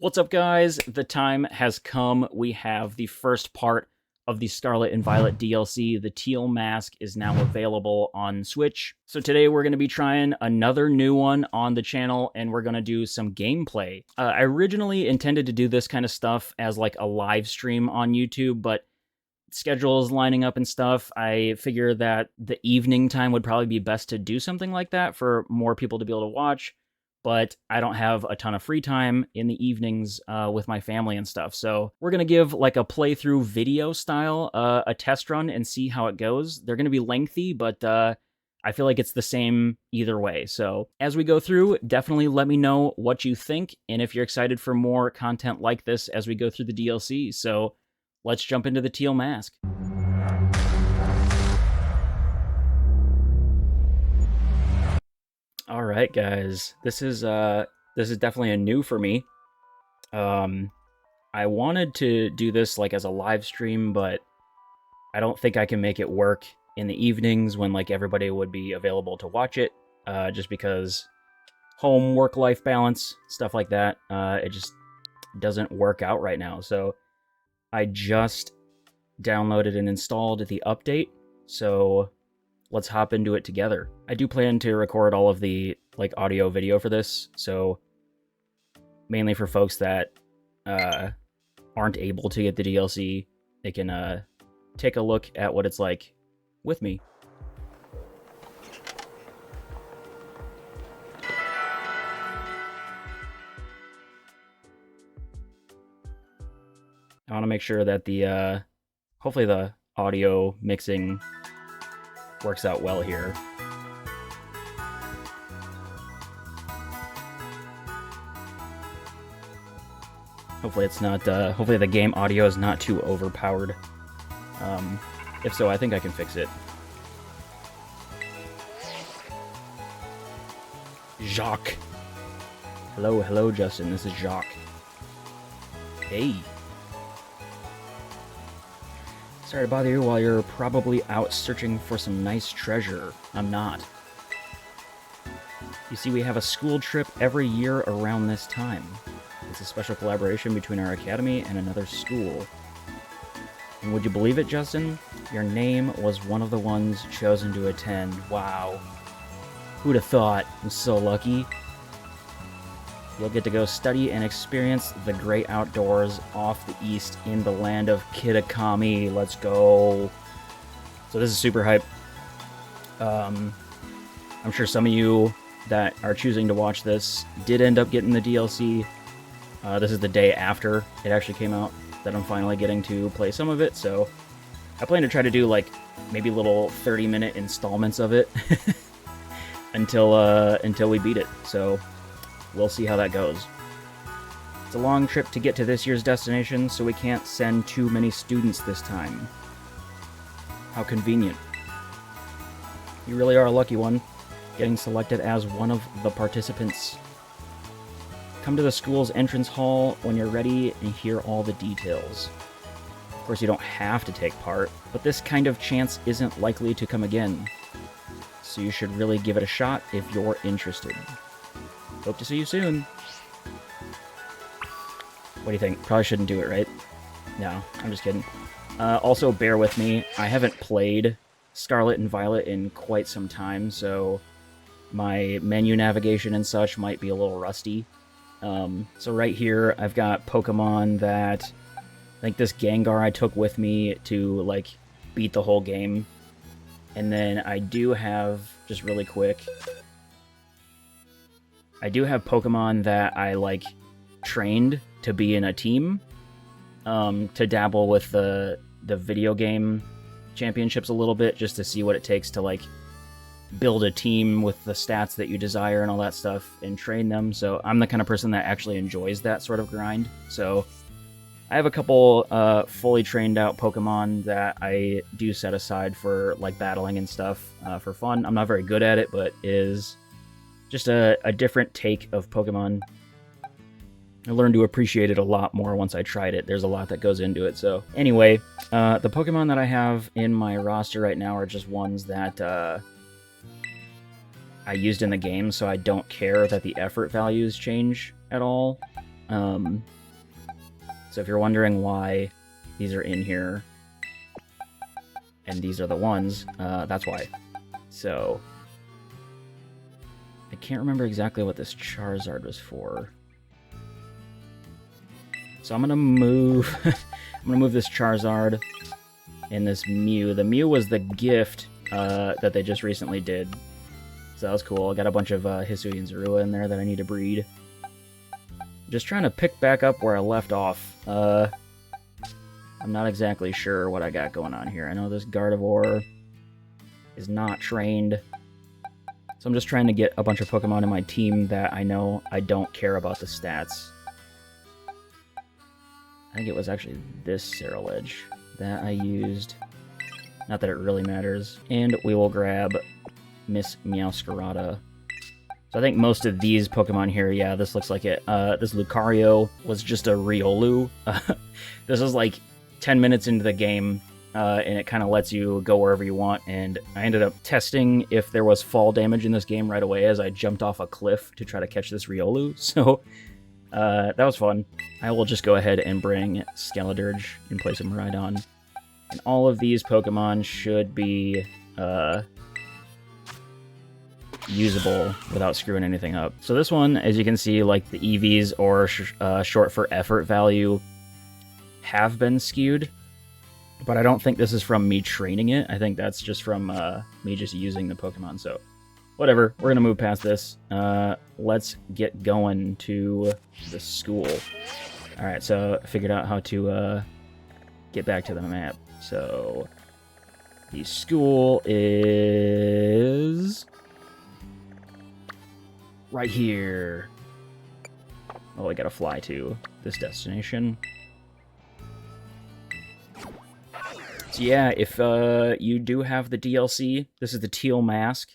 What's up, guys? The time has come. We have the first part of the Scarlet and Violet DLC. The Teal Mask is now available on Switch. So today we're going to be trying another new one on the channel, and we're going to do some gameplay. I originally intended to do this kind of stuff as like a live stream on YouTube, but schedules lining up and stuff, I figure that the evening time would probably be best to do something like that for more people to be able to watch. But I don't have a ton of free time in the evenings with my family and stuff. So we're going to give like a playthrough video style, a test run, and see how it goes. They're going to be lengthy, but I feel like it's the same either way. So as we go through, definitely let me know what you think and if you're excited for more content like this as we go through the DLC. So let's jump into the Teal Mask. All right, guys. This is definitely a new for me. I wanted to do this like as a live stream, but I don't think I can make it work in the evenings when like everybody would be available to watch it. Just because home work-life balance, stuff like that. It just doesn't work out right now. So I just downloaded and installed the update. So let's hop into it together. I do plan to record all of the like audio video for this, so mainly for folks that aren't able to get the DLC, they can take a look at what it's like with me. I want to make sure that the hopefully the audio mixing works out well here. Hopefully it's not, hopefully the game audio is not too overpowered. If so, I think I can fix it. Jacques. Hello, Justin. This is Jacques. Hey. Sorry to bother you while you're probably out searching for some nice treasure. I'm not. You see, we have a school trip every year around this time. It's a special collaboration between our academy and another school. And would you believe it, Justin? Your name was one of the ones chosen to attend. Wow. Who'd have thought? I'm so lucky. You'll get to go study and experience the great outdoors off the east in the land of Kitakami. Let's go. So this is super hype. I'm sure some of you that are choosing to watch this did end up getting the DLC. This is the day after it actually came out that I'm finally getting to play some of it. So I plan to try to do like maybe little 30-minute installments of it until we beat it. So we'll see how that goes. It's a long trip to get to this year's destination, so we can't send too many students this time. How convenient. You really are a lucky one, getting selected as one of the participants. Come to the school's entrance hall when you're ready and hear all the details. Of course, you don't have to take part, but this kind of chance isn't likely to come again. So you should really give it a shot if you're interested. Hope to see you soon. What do you think? Probably shouldn't do it, right? No, I'm just kidding. Also, bear with me. I haven't played Scarlet and Violet in quite some time, so my menu navigation and such might be a little rusty. So right here, I've got Pokemon that I think this Gengar I took with me to, like, beat the whole game. And then I do have, just really quick, I do have Pokemon that I, like, trained to be in a team, to dabble with the video game championships a little bit, just to see what it takes to, like, build a team with the stats that you desire and all that stuff, and train them. So I'm the kind of person that actually enjoys that sort of grind. So I have a couple fully trained out Pokemon that I do set aside for, like, battling and stuff for fun. I'm not very good at it, but it is just a different take of Pokemon. I learned to appreciate it a lot more once I tried it. There's a lot that goes into it. So anyway, the Pokemon that I have in my roster right now are just ones that I used in the game, so I don't care that the effort values change at all. So if you're wondering why these are in here, and these are the ones, that's why. So, I can't remember exactly what this Charizard was for. So I'm gonna move, I'm gonna move this Charizard and this Mew. The Mew was the gift that they just recently did. So that was cool. I got a bunch of Hisui and Zorua in there that I need to breed. Just trying to pick back up where I left off. I'm not exactly sure what I got going on here. I know this Gardevoir is not trained. So I'm just trying to get a bunch of Pokemon in my team that I know I don't care about the stats. I think it was actually this Ceruledge that I used. Not that it really matters. And we will grab Miss Meowscarada. So I think most of these Pokemon here, yeah, this looks like it. This Lucario was just a Riolu. This is like 10 minutes into the game, and it kind of lets you go wherever you want. And I ended up testing if there was fall damage in this game right away as I jumped off a cliff to try to catch this Riolu. So that was fun. I will just go ahead and bring Skeledirge in place of Miraidon. And all of these Pokemon should be usable without screwing anything up. So this one, as you can see, like the EVs, or short for effort value, have been skewed. But I don't think this is from me training it. I think that's just from me just using the Pokemon. So whatever, we're going to move past this. Let's get going to the school. Alright, so I figured out how to get back to the map. So the school is right here. Oh, I gotta fly to this destination. So yeah, if you do have the DLC, this is the Teal Mask.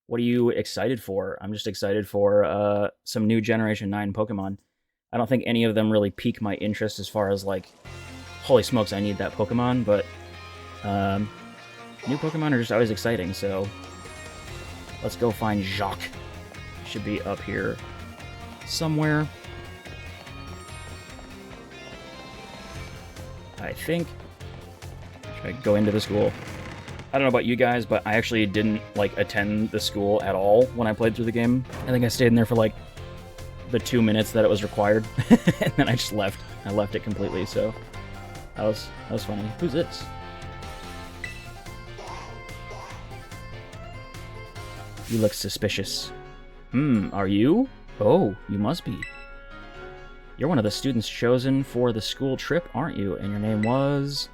What are you excited for? I'm just excited for some new Generation 9 Pokemon. I don't think any of them really pique my interest as far as, like, holy smokes, I need that Pokemon, but new Pokemon are just always exciting, so let's go find Jacques. Should be up here somewhere. I think. Should I go into the school? I don't know about you guys, but I actually didn't, like, attend the school at all when I played through the game. I think I stayed in there for, like, the 2 minutes that it was required, and then I just left. I left it completely, so that was funny. Who's this? You look suspicious. Are you? Oh, you must be. You're one of the students chosen for the school trip, aren't you? And your name was...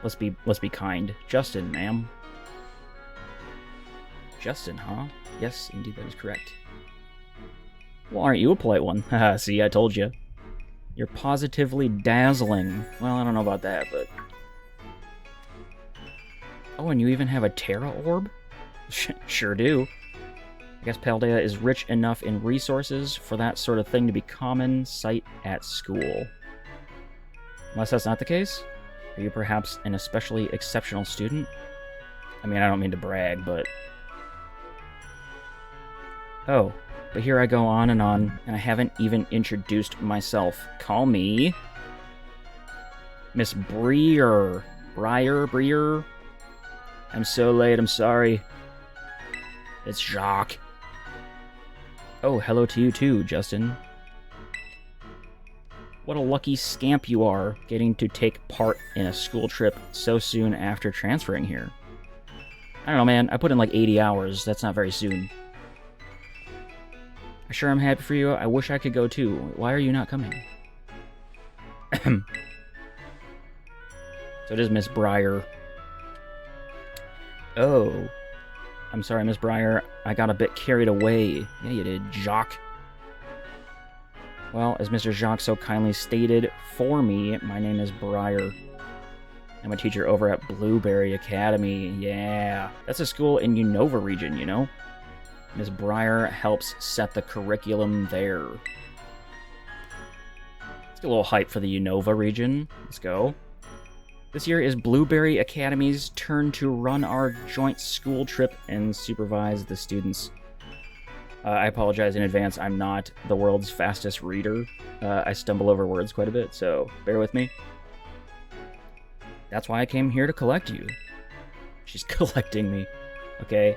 Let's be kind. Justin, ma'am. Justin, huh? Yes, indeed, that is correct. Well, aren't you a polite one? Haha, see, I told you. You're positively dazzling. Well, I don't know about that, but... Oh, and you even have a Terra Orb? Sure do. I guess Paldea is rich enough in resources for that sort of thing to be common sight at school. Unless that's not the case? Are you perhaps an especially exceptional student? I mean, I don't mean to brag, but... Oh, but here I go on, and I haven't even introduced myself. Call me... Miss Breer. Breer? I'm so late, I'm sorry. It's Jacques. Oh, hello to you too, Justin. What a lucky scamp you are, getting to take part in a school trip so soon after transferring here. I don't know, man. I put in like 80 hours. That's not very soon. I sure am happy for you. I wish I could go too. Why are you not coming? So it is Miss Breer. Oh. I'm sorry, Miss Breer. I got a bit carried away. Yeah, you did, Jacques. Well, as Mr. Jacques so kindly stated for me, my name is Breer. I'm a teacher over at Blueberry Academy. Yeah, that's a school in Unova region, you know? Miss Breer helps set the curriculum there. Let's get a little hype for the Unova region. Let's go. This year is Blueberry Academy's turn to run our joint school trip and supervise the students. I apologize in advance. I'm not the world's fastest reader. I stumble over words quite a bit, so bear with me. That's why I came here to collect you. She's collecting me. Okay,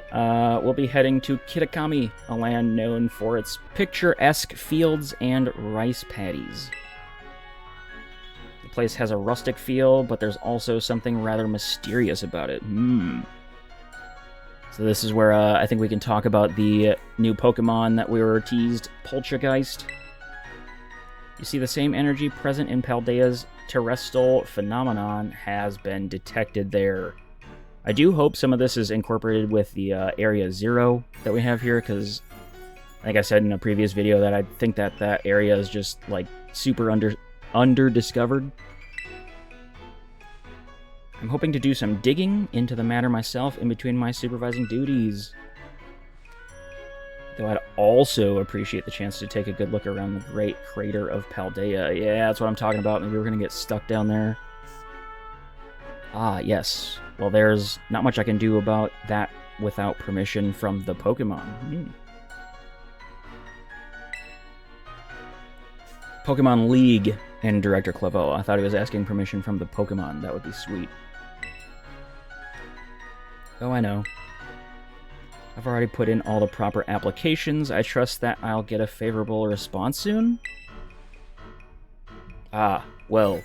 we'll be heading to Kitakami, a land known for its picturesque fields and rice paddies. The place has a rustic feel, but there's also something rather mysterious about it. So this is where I think we can talk about the new Pokemon that we were teased, Poltergeist. You see, the same energy present in Paldea's terrestrial phenomenon has been detected there. I do hope some of this is incorporated with the Area 0 that we have here, because, like I said in a previous video, that I think that that area is just, like, super under-discovered. I'm hoping to do some digging into the matter myself in between my supervising duties. Though I'd also appreciate the chance to take a good look around the great crater of Paldea. Yeah, that's what I'm talking about. Maybe we're going to get stuck down there. Ah, yes. Well, there's not much I can do about that without permission from the Pokemon. Pokemon League and Director Claveau. I thought he was asking permission from the Pokemon. That would be sweet. Oh, I know. I've already put in all the proper applications. I trust that I'll get a favorable response soon? Ah, well,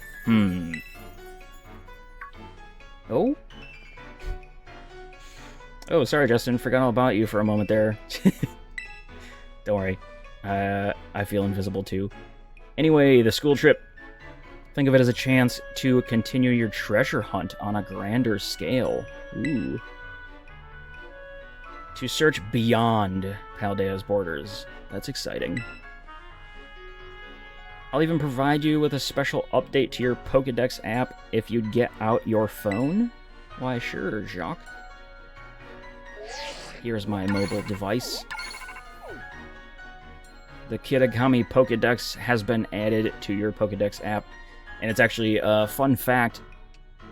Oh? Oh, sorry, Justin. Forgot all about you for a moment there. Don't worry. I feel invisible, too. Anyway, the school trip. Think of it as a chance to continue your treasure hunt on a grander scale. Ooh. To search beyond Paldea's borders. That's exciting. I'll even provide you with a special update to your Pokédex app if you'd get out your phone. Why, sure, Jacques. Here's my mobile device. The Kitakami Pokédex has been added to your Pokédex app. And it's actually a fun fact.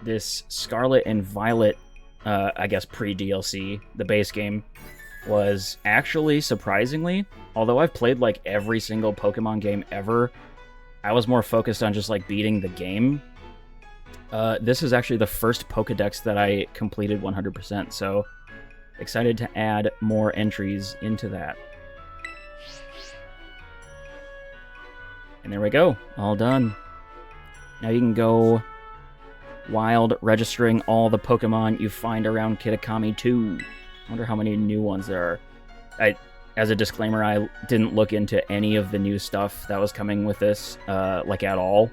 This Scarlet and Violet, I guess pre-DLC, the base game, was actually, surprisingly, although I've played like every single Pokemon game ever, I was more focused on just like beating the game. This is actually the first Pokédex that I completed 100%, so excited to add more entries into that. And there we go, all done. Now you can go wild, registering all the Pokemon you find around Kitakami 2. I wonder how many new ones there are. As a disclaimer, I didn't look into any of the new stuff that was coming with this, like at all.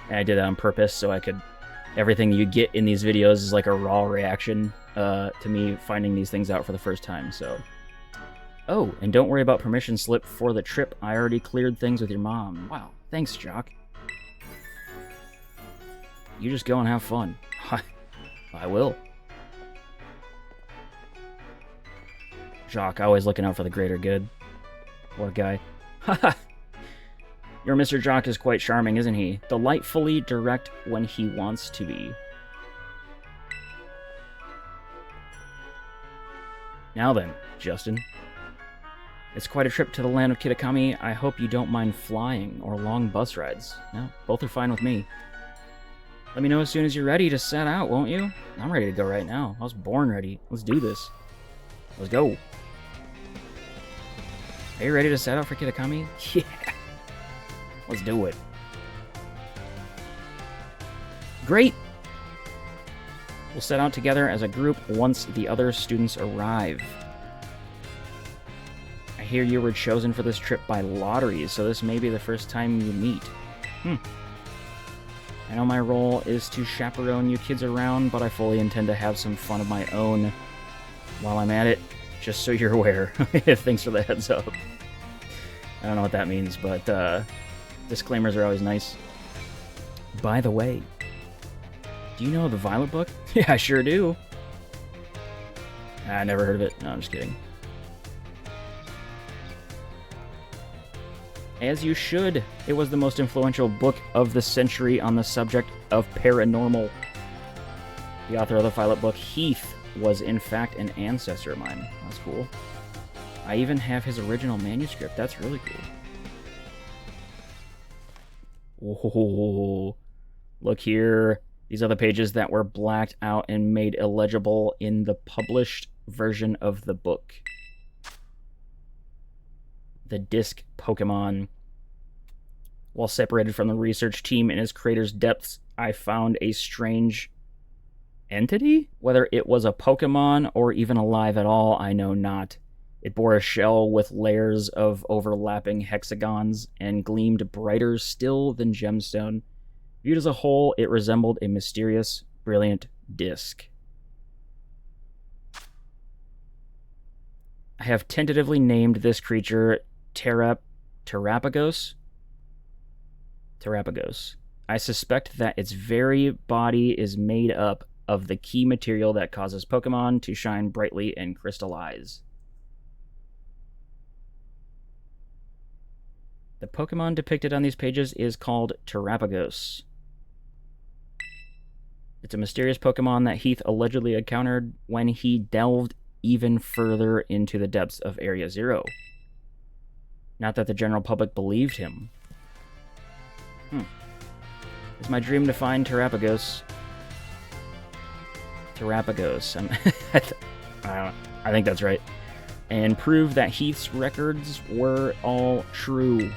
And I did that on purpose so I could... Everything you get in these videos is like a raw reaction to me finding these things out for the first time, so... Oh, and don't worry about permission slip for the trip. I already cleared things with your mom. Wow, thanks, Jock. You just go and have fun. I will. Jock, always looking out for the greater good. Poor guy. Haha. Your Mr. Jock is quite charming, isn't he? Delightfully direct when he wants to be. Now then, Justin. It's quite a trip to the land of Kitakami. I hope you don't mind flying or long bus rides. No, both are fine with me. Let me know as soon as you're ready to set out, won't you? I'm ready to go right now. I was born ready. Let's do this. Let's go. Are you ready to set out for Kitakami? Yeah. Let's do it. Great. We'll set out together as a group once the other students arrive. I hear you were chosen for this trip by lottery, so this may be the first time you meet. I know my role is to chaperone you kids around, but I fully intend to have some fun of my own while I'm at it, just so you're aware. Thanks for the heads up. I don't know what that means, but disclaimers are always nice. By the way, do you know the Violet book? Yeah, I sure do. I never heard of it. No, I'm just kidding. As you should. It was the most influential book of the century on the subject of paranormal. The author of the Violet book, Heath, was in fact an ancestor of mine. That's cool. I even have his original manuscript. That's really cool. Oh, look here. These are the pages that were blacked out and made illegible in the published version of the book. The disc Pokemon. While separated from the research team in his crater's depths, I found a strange entity? Whether it was a Pokemon or even alive at all, I know not. It bore a shell with layers of overlapping hexagons and gleamed brighter still than gemstone. Viewed as a whole, it resembled a mysterious, brilliant disc. I have tentatively named this creature Terapagos. I suspect that its very body is made up of the key material that causes Pokemon to shine brightly and crystallize. The Pokemon depicted on these pages is called Terapagos. It's a mysterious Pokemon that Heath allegedly encountered when he delved even further into the depths of Area Zero. Not that the general public believed him. It's my dream to find Terapagos. I think that's right. And prove that Heath's records were all true.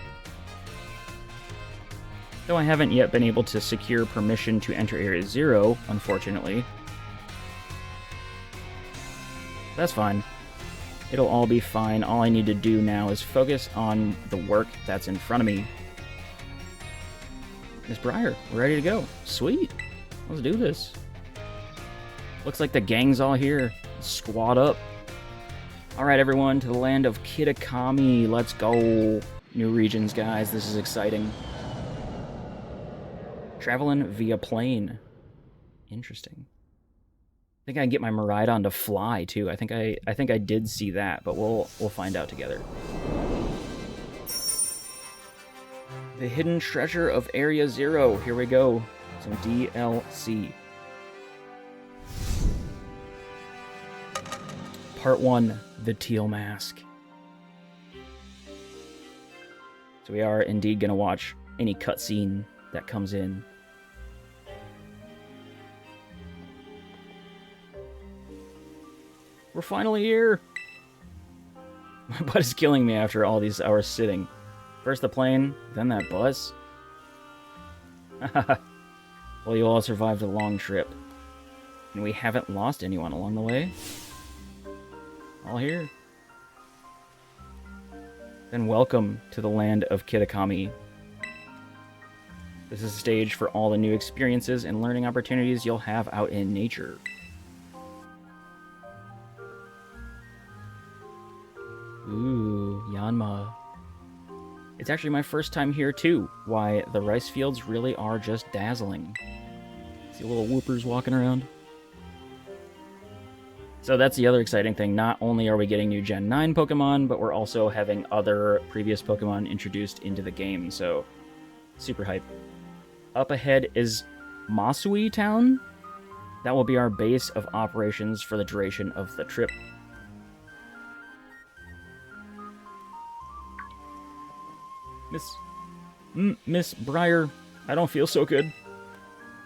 Though I haven't yet been able to secure permission to enter Area Zero, unfortunately. That's fine. It'll all be fine. All I need to do now is focus on the work that's in front of me. Miss Briar, we're ready to go. Sweet. Let's do this. Looks like the gang's all here. Squad up. Alright, everyone, to the land of Kitakami. Let's go. New regions, guys. This is exciting. Traveling via plane. Interesting. I think I can get my Miraidon to fly, too. I think I did see that, but we'll find out together. The hidden treasure of Area Zero. Here we go. Some DLC. Part 1, the Teal Mask. So we are indeed going to watch any cutscene that comes in. We're finally here! My butt is killing me after all these hours sitting. First the plane, then that bus. Well, you all survived a long trip. And we haven't lost anyone along the way. All here. Then welcome to the land of Kitakami. This is a stage for all the new experiences and learning opportunities you'll have out in nature. Ooh, Yanma. It's actually my first time here, too. Why, the rice fields really are just dazzling. See little whoopers walking around? So that's the other exciting thing. Not only are we getting new Gen 9 Pokemon, but we're also having other previous Pokemon introduced into the game, so super hype. Up ahead is Masui Town. That will be our base of operations for the duration of the trip. Miss Briar, I don't feel so good.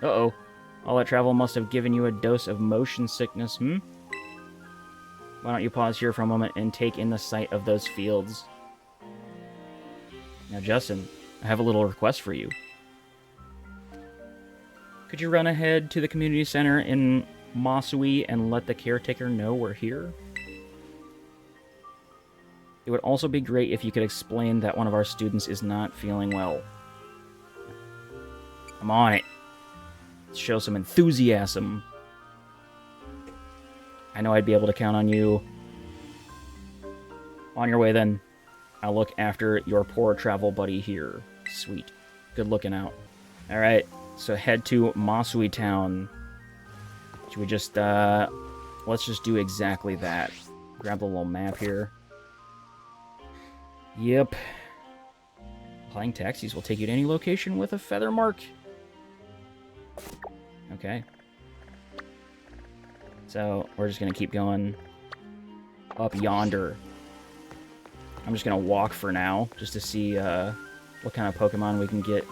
Uh-oh. All that travel must have given you a dose of motion sickness, Why don't you pause here for a moment and take in the sight of those fields? Now, Justin, I have a little request for you. Could you run ahead to the community center in Masui and let the caretaker know we're here? It would also be great if you could explain that one of our students is not feeling well. I'm on it. Let's show some enthusiasm. I know I'd be able to count on you. On your way, then. I'll look after your poor travel buddy here. Sweet. Good looking out. Alright, so head to Masui Town. Should we just, let's just do exactly that. Grab the little map here. Yep. Flying taxis will take you to any location with a feather mark. Okay. So, we're just gonna keep going up yonder. I'm just gonna walk for now, just to see what kind of Pokemon we can get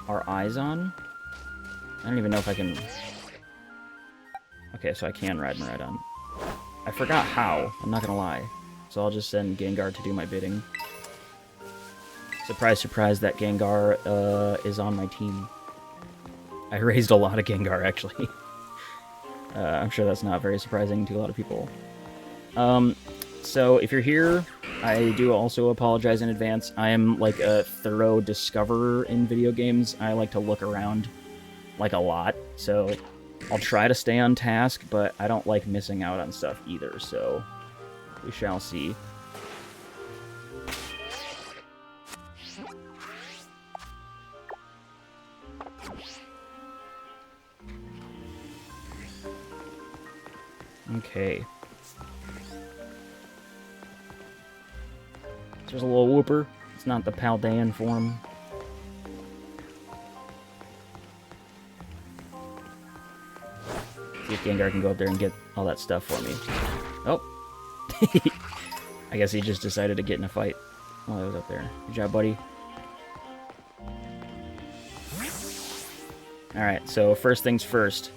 our eyes on. I don't even know if I can... Okay, so I can ride Miraidon. I forgot how, I'm not gonna lie. So I'll just send Gengar to do my bidding. Surprise, surprise, that Gengar is on my team. I raised a lot of Gengar, actually. I'm sure that's not very surprising to a lot of people. So if you're here, I do also apologize in advance. I am like a thorough discoverer in video games. I like to look around like a lot, so I'll try to stay on task, but I don't like missing out on stuff either, so we shall see. Okay. There's a little whooper. It's not the Paldean form. See if Gengar can go up there and get all that stuff for me. Oh. I guess he just decided to get in a fight while I was up there. Good job, buddy. Alright, so first things first.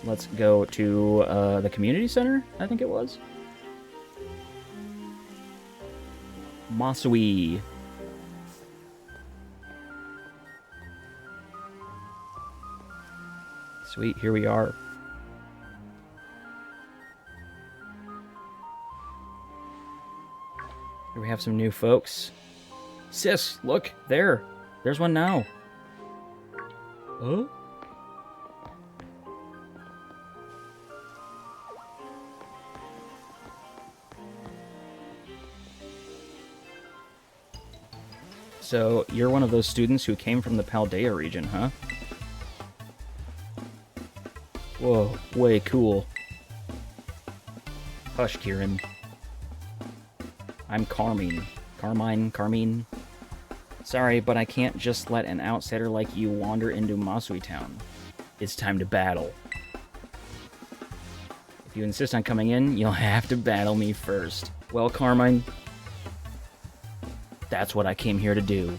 Let's go to the community center, I think it was. Masui. Sweet, here we are. Here we have some new folks. Sis, look, there. There's one now. Oh? So, you're one of those students who came from the Paldea region, huh? Whoa, way cool. Hush, Kieran. I'm Carmine. Carmine. Sorry, but I can't just let an outsider like you wander into Masui Town. It's time to battle. If you insist on coming in, you'll have to battle me first. Well, Carmine, that's what I came here to do.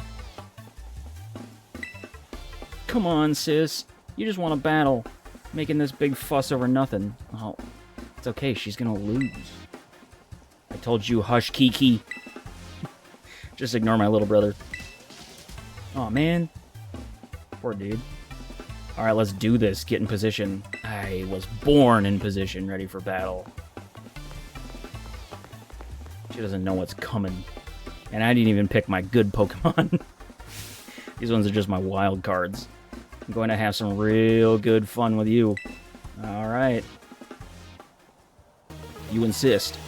Come on, sis. You just want to battle. Making this big fuss over nothing. Oh, it's okay. She's gonna lose. I told you, hush, Kiki. Just ignore my little brother. Aw, man. Poor dude. Alright, let's do this. Get in position. I was born in position, ready for battle. She doesn't know what's coming. And I didn't even pick my good Pokemon. These ones are just my wild cards. I'm going to have some real good fun with you. Alright. You insist.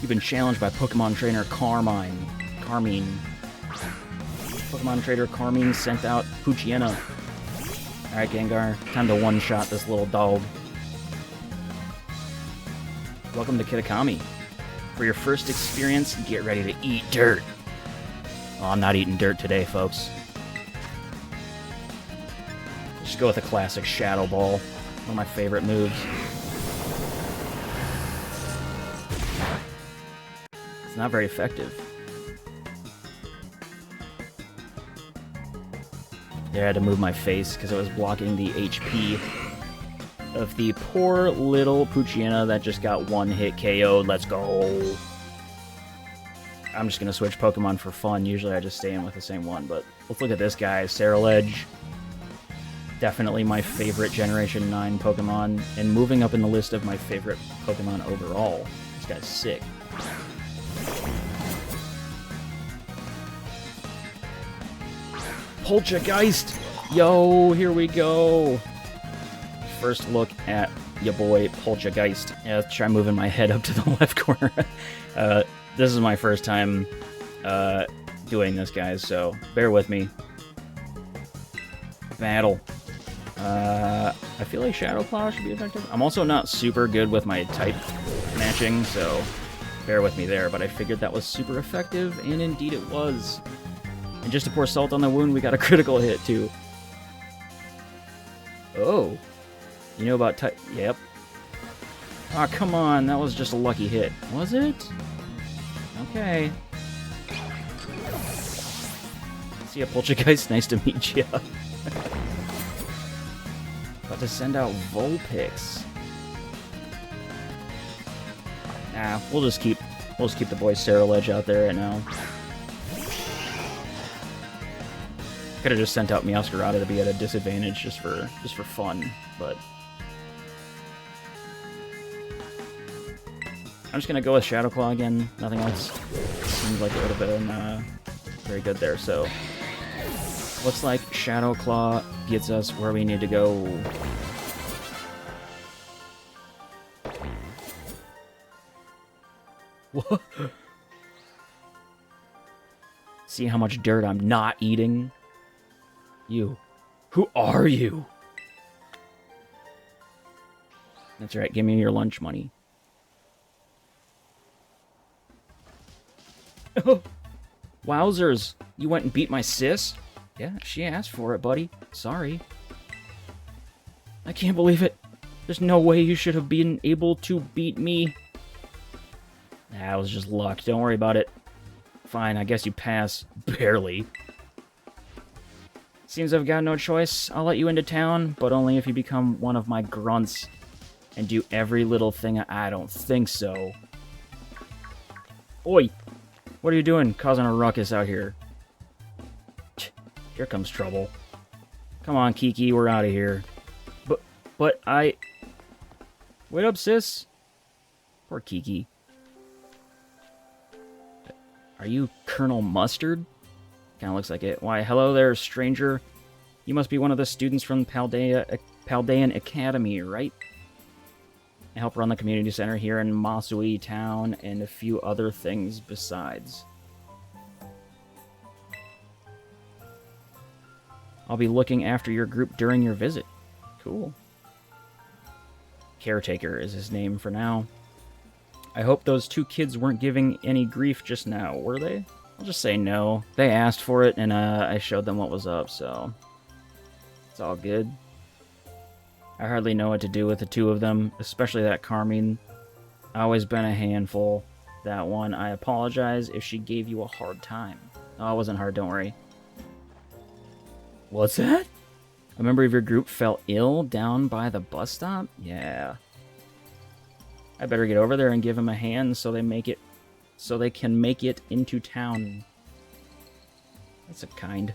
You've been challenged by Pokemon trainer Carmine. Pokemon trainer Carmine sent out Poochyena. Alright, Gengar. Time to one-shot this little dog. Welcome to Kitakami. For your first experience, get ready to eat dirt. Oh, I'm not eating dirt today, folks. Just go with a classic Shadow Ball. One of my favorite moves. It's not very effective. There, I had to move my face because it was blocking the HP of the poor little Poochyena that just got one hit KO'd. Let's go. I'm just going to switch Pokemon for fun. Usually I just stay in with the same one, but let's look at this guy, Ceruledge. Definitely my favorite Generation 9 Pokemon, and moving up in the list of my favorite Pokemon overall. This guy's sick. Poltergeist! Yo, here we go! First look at ya boy, Poltergeist. Yeah, let's try moving my head up to the left corner. This is my first time doing this, guys, so bear with me. Battle. I feel like Shadow Claw should be effective. I'm also not super good with my type matching, so bear with me there, but I figured that was super effective, and indeed it was. And just to pour salt on the wound, we got a critical hit, too. Oh. You know about type... Yep. Aw, come on, that was just a lucky hit. Was it? Okay. See ya, Poltergeist. Nice to meet ya. About to send out Vulpix. Nah, we'll just keep the boy Ledge out there right now. Could have just sent out Meowscarada to be at a disadvantage just for fun, but I'm just gonna go with Shadow Claw again. Nothing else seems like it would have been very good there. So looks like Shadow Claw gets us where we need to go. What? See how much dirt I'm not eating? You. Who are you? That's right, give me your lunch money. Wowzers, you went and beat my sis? Yeah, she asked for it, buddy. Sorry. I can't believe it. There's no way you should have been able to beat me. That was just luck. Don't worry about it. Fine, I guess you pass. Barely. Seems I've got no choice. I'll let you into town, but only if you become one of my grunts and do every little thing. I don't think so. Oi! What are you doing causing a ruckus out here? Here comes trouble. Come on, Kiki, we're out of here. But I... Wait up, sis. Poor Kiki. Are you Colonel Mustard? Kinda looks like it. Why, hello there, stranger. You must be one of the students from Paldean Academy, right? I help run the community center here in Masui Town and a few other things besides. I'll be looking after your group during your visit. Cool. Caretaker is his name for now. I hope those two kids weren't giving any grief just now, were they? I'll just say no. They asked for it, and I showed them what was up, so... It's all good. I hardly know what to do with the two of them, especially that Carmine. Always been a handful. That one, I apologize if she gave you a hard time. Oh, it wasn't hard, don't worry. What's that? A member of your group fell ill down by the bus stop? Yeah. I better get over there and give him a hand so they can make it into town. That's a kind.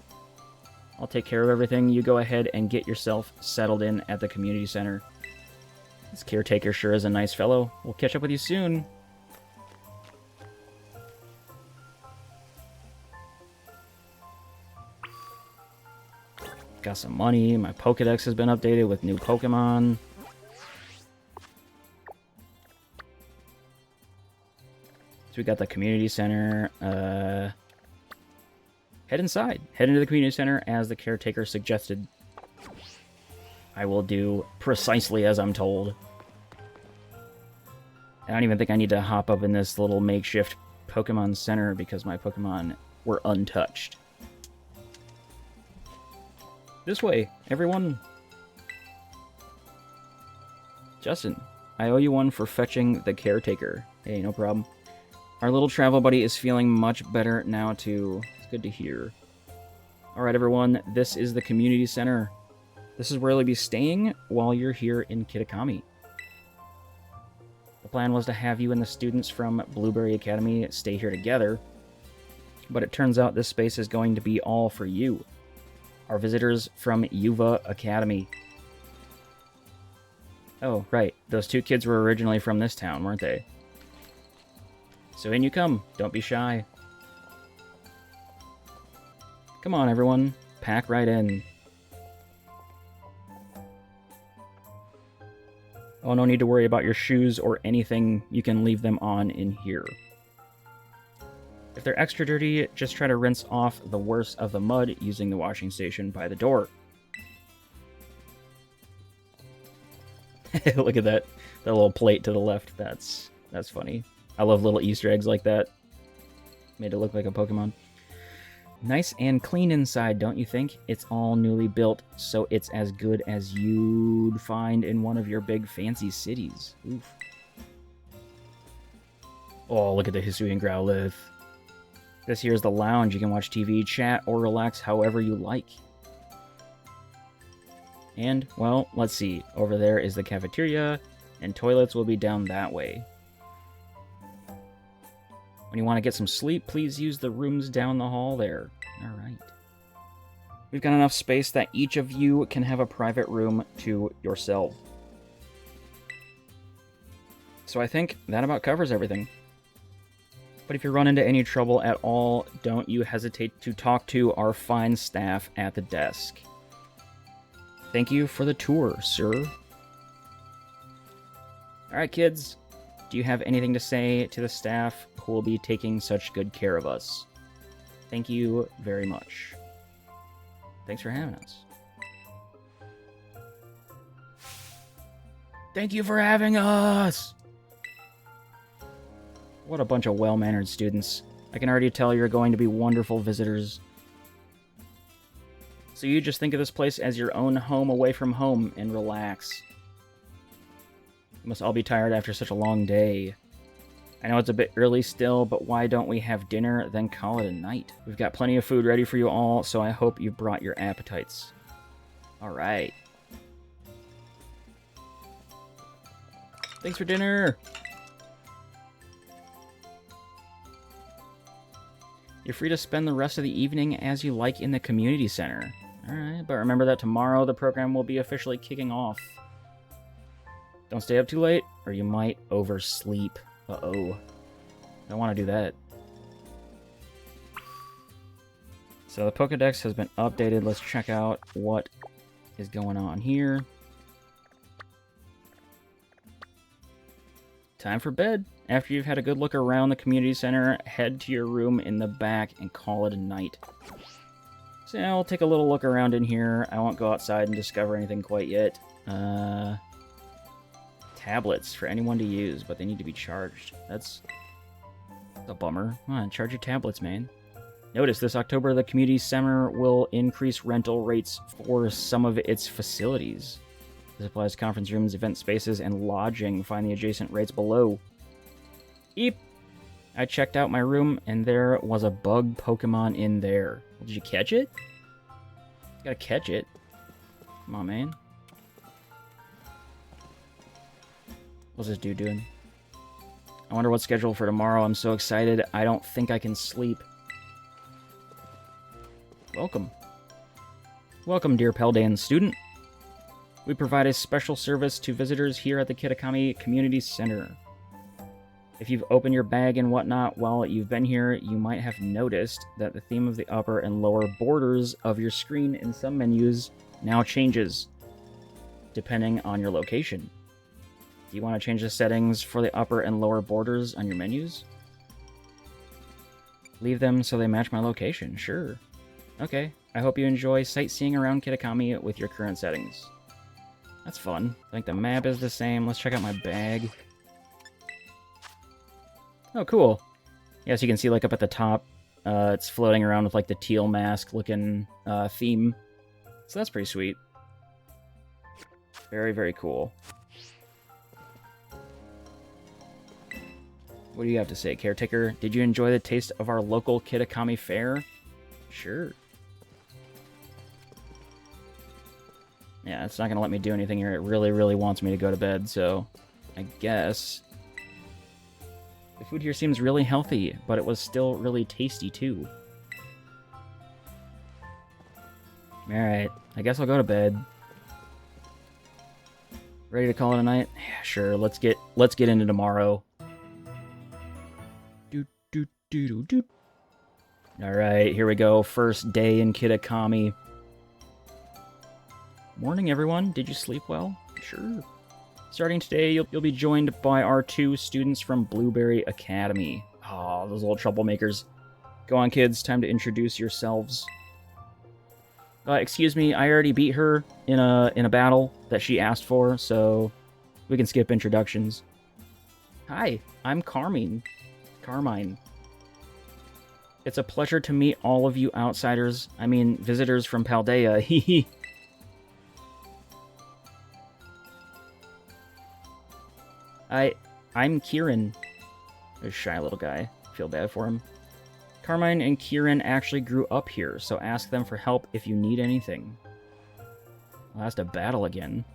I'll take care of everything. You go ahead and get yourself settled in at the community center. This caretaker sure is a nice fellow. We'll catch up with you soon. Got some money. My Pokedex has been updated with new Pokemon. So we got the community center. Head inside. Head into the community center as the caretaker suggested. I will do precisely as I'm told. I don't even think I need to hop up in this little makeshift Pokemon center because my Pokemon were untouched. This way, everyone. Justin, I owe you one for fetching the caretaker. Hey, no problem. Our little travel buddy is feeling much better now, too. It's good to hear. Alright, everyone, this is the community center. This is where you'll be staying while you're here in Kitakami. The plan was to have you and the students from Blueberry Academy stay here together, but it turns out this space is going to be all for you. Our visitors from Yuva Academy. Oh, right. Those two kids were originally from this town, weren't they? So in you come. Don't be shy. Come on, everyone. Pack right in. Oh, no need to worry about your shoes or anything. You can leave them on in here. If they're extra dirty, just try to rinse off the worst of the mud using the washing station by the door. Look at that little plate to the left. That's funny. I love little Easter eggs like that. Made it look like a Pokemon. Nice and clean inside, don't you think? It's all newly built, so it's as good as you'd find in one of your big fancy cities. Oof. Oh, look at the Hisuian Growlithe. This here is the lounge. You can watch TV, chat, or relax however you like. And, well, let's see. Over there is the cafeteria, and toilets will be down that way. When you want to get some sleep, please use the rooms down the hall there. Alright. We've got enough space that each of you can have a private room to yourself. So I think that about covers everything. But if you run into any trouble at all, don't you hesitate to talk to our fine staff at the desk. Thank you for the tour, sir. Alright, kids. Do you have anything to say to the staff who will be taking such good care of us? Thank you very much. Thanks for having us. Thank you for having us! What a bunch of well-mannered students. I can already tell you're going to be wonderful visitors. So you just think of this place as your own home away from home and relax. You must all be tired after such a long day. I know it's a bit early still, but why don't we have dinner, then call it a night? We've got plenty of food ready for you all, so I hope you brought your appetites. Alright. Thanks for dinner! You're free to spend the rest of the evening as you like in the community center. Alright, but remember that tomorrow the program will be officially kicking off. Don't stay up too late, or you might oversleep. Uh-oh. Don't want to do that. So the Pokédex has been updated. Let's check out what is going on here. Time for bed. After you've had a good look around the community center, head to your room in the back and call it a night. So I'll take a little look around in here. I won't go outside and discover anything quite yet. Tablets for anyone to use, but they need to be charged. That's a bummer. Come on, charge your tablets, man. Notice this October, the community center will increase rental rates for some of its facilities. This applies to conference rooms, event spaces, and lodging. Find the adjacent rates below. Eep! I checked out my room, and there was a bug Pokemon in there. Did you catch it? You gotta catch it. Come on, man. What's this dude doing? I wonder what's scheduled for tomorrow. I'm so excited. I don't think I can sleep. Welcome. Welcome, dear Paldean student. We provide a special service to visitors here at the Kitakami Community Center. If you've opened your bag and whatnot while you've been here, you might have noticed that the theme of the upper and lower borders of your screen in some menus now changes, depending on your location. Do you want to change the settings for the upper and lower borders on your menus? Leave them so they match my location, sure. Okay, I hope you enjoy sightseeing around Kitakami with your current settings. That's fun. I think the map is the same. Let's check out my bag. Oh, cool. Yeah, so you can see, like, up at the top, it's floating around with, like, the Teal Mask looking theme. So that's pretty sweet. Very, very cool. What do you have to say, Caretaker? Did you enjoy the taste of our local Kitakami fare? Sure. Yeah, it's not going to let me do anything here. It really, really wants me to go to bed, so I guess. The food here seems really healthy, but it was still really tasty, too. Alright, I guess I'll go to bed. Ready to call it a night? Yeah, sure, let's get into tomorrow. Alright, here we go. First day in Kitakami. Morning, everyone. Did you sleep well? Sure. Starting today, you'll be joined by our 2 students from Blueberry Academy. Oh, those little troublemakers. Go on, kids. Time to introduce yourselves. Excuse me, I already beat her in a battle that she asked for, so we can skip introductions. Hi, I'm Carmine. It's a pleasure to meet all of you outsiders. I mean, visitors from Paldea. Hehe. I'm Kieran. This shy little guy. Feel bad for him. Carmine and Kieran actually grew up here, so ask them for help if you need anything. Well, that's a battle again.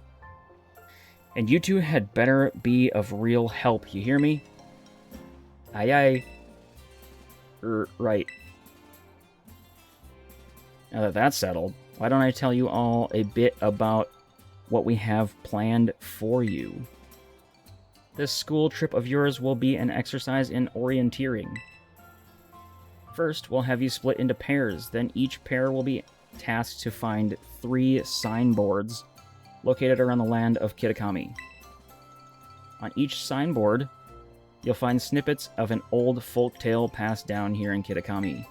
And you two had better be of real help, you hear me? Aye aye. Right. Now that that's settled, why don't I tell you all a bit about what we have planned for you? This school trip of yours will be an exercise in orienteering. First, we'll have you split into pairs, then each pair will be tasked to find 3 signboards located around the land of Kitakami. On each signboard, you'll find snippets of an old folktale passed down here in Kitakami.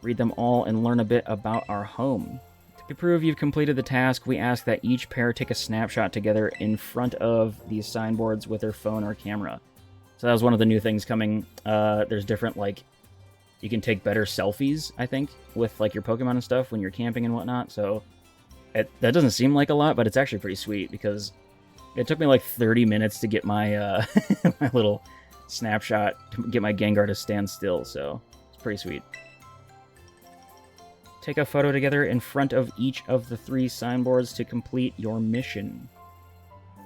Read them all and learn a bit about our home. To prove you've completed the task, we ask that each pair take a snapshot together in front of these signboards with their phone or camera. So that was one of the new things coming. There's different, like, you can take better selfies, I think, with, like, your Pokemon and stuff when you're camping and whatnot. So that doesn't seem like a lot, but it's actually pretty sweet because it took me like 30 minutes to get my my little snapshot, to get my Gengar to stand still, so it's pretty sweet. Take a photo together in front of each of the 3 signboards to complete your mission.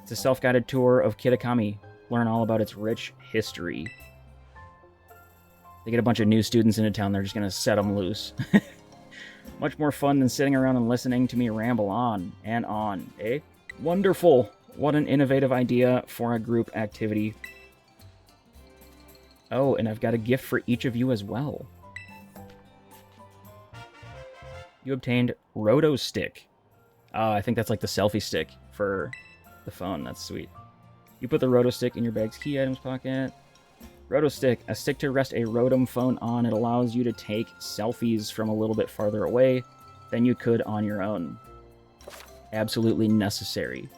It's a self-guided tour of Kitakami. Learn all about its rich history. They get a bunch of new students into town, they're just going to set them loose. Much more fun than sitting around and listening to me ramble on and on, eh? Wonderful! What an innovative idea for a group activity. Oh, and I've got a gift for each of you as well. You obtained Roto Stick. I think that's like the selfie stick for the phone. That's sweet. You put the Roto Stick in your bag's key items pocket. Roto Stick, a stick to rest a Rotom phone on. It allows you to take selfies from a little bit farther away than you could on your own. Absolutely necessary.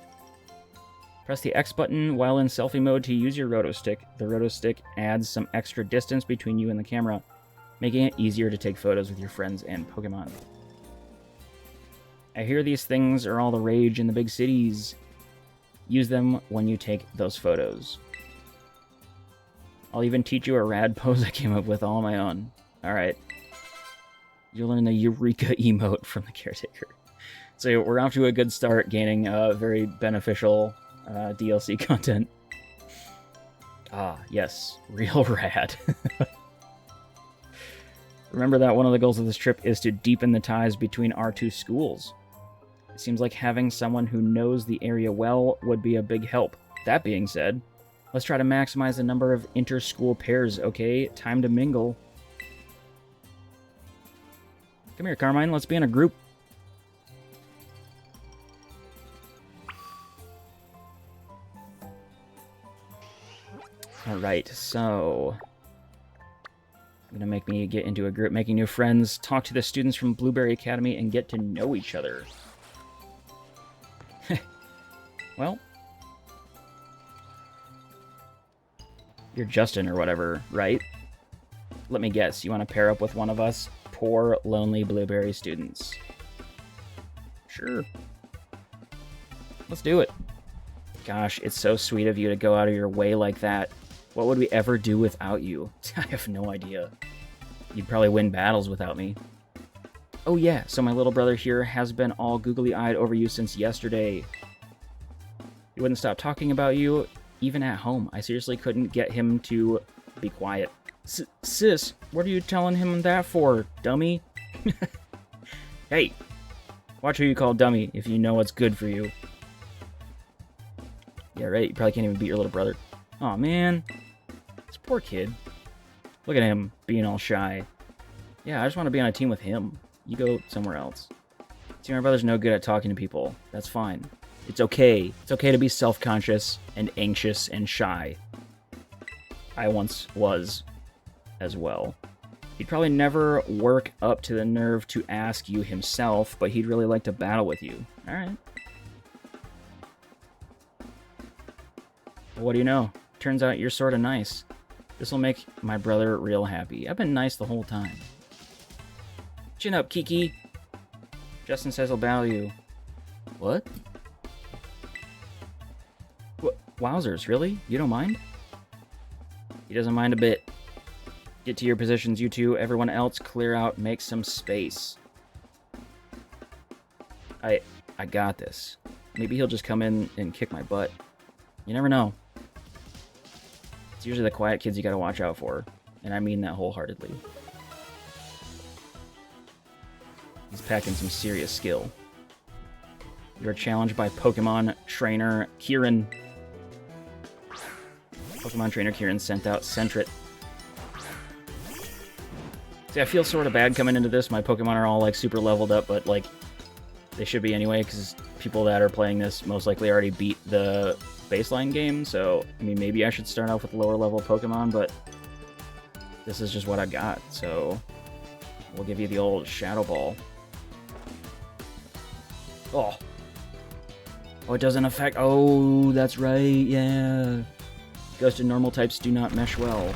Press the X button while in selfie mode to use your Roto Stick. The Roto Stick adds some extra distance between you and the camera, making it easier to take photos with your friends and Pokemon. I hear these things are all the rage in the big cities. Use them when you take those photos. I'll even teach you a rad pose I came up with all on my own. Alright. You'll learn the Eureka emote from the caretaker. So we're off to a good start, gaining very beneficial DLC content. Ah, yes. Real rad. Remember that one of the goals of this trip is to deepen the ties between our 2 schools. It seems like having someone who knows the area well would be a big help. That being said, let's try to maximize the number of inter-school pairs, okay? Time to mingle. Come here, Carmine. Let's be in a group. Alright, so gonna make me get into a group, making new friends, talk to the students from Blueberry Academy, and get to know each other. Well, you're Justin or whatever, right? Let me guess, you want to pair up with one of us poor, lonely Blueberry students? Sure. Let's do it. Gosh, it's so sweet of you to go out of your way like that. What would we ever do without you? I have no idea. You'd probably win battles without me. Oh yeah, so my little brother here has been all googly-eyed over you since yesterday. He wouldn't stop talking about you, even at home. I seriously couldn't get him to be quiet. Sis, what are you telling him that for, dummy? Hey, watch who you call dummy if you know what's good for you. Yeah, right, you probably can't even beat your little brother. Aw, man. This poor kid. Look at him being all shy. Yeah, I just want to be on a team with him. You go somewhere else. See, my brother's no good at talking to people. That's fine. It's okay. It's okay to be self-conscious and anxious and shy. I once was as well. He'd probably never work up to the nerve to ask you himself, but he'd really like to battle with you. Alright. What do you know? Turns out you're sort of nice. This'll make my brother real happy. I've been nice the whole time. Chin up, Kiki. Justin says he'll battle you. What? Wowzers, really? You don't mind? He doesn't mind a bit. Get to your positions, you two. Everyone else, clear out. Make some space. I got this. Maybe he'll just come in and kick my butt. You never know. It's usually the quiet kids you gotta watch out for. And I mean that wholeheartedly. He's packing some serious skill. You're challenged by Pokemon Trainer Kieran. Pokemon Trainer Kieran sent out Sentret. See, I feel sort of bad coming into this. My Pokemon are all, like, super leveled up, but, like, they should be anyway, because people that are playing this most likely already beat the baseline game, so, I mean, maybe I should start off with lower level Pokemon, but this is just what I got, so we'll give you the old Shadow Ball. Oh, it doesn't affect... Oh, that's right, yeah. Ghost and normal types do not mesh well.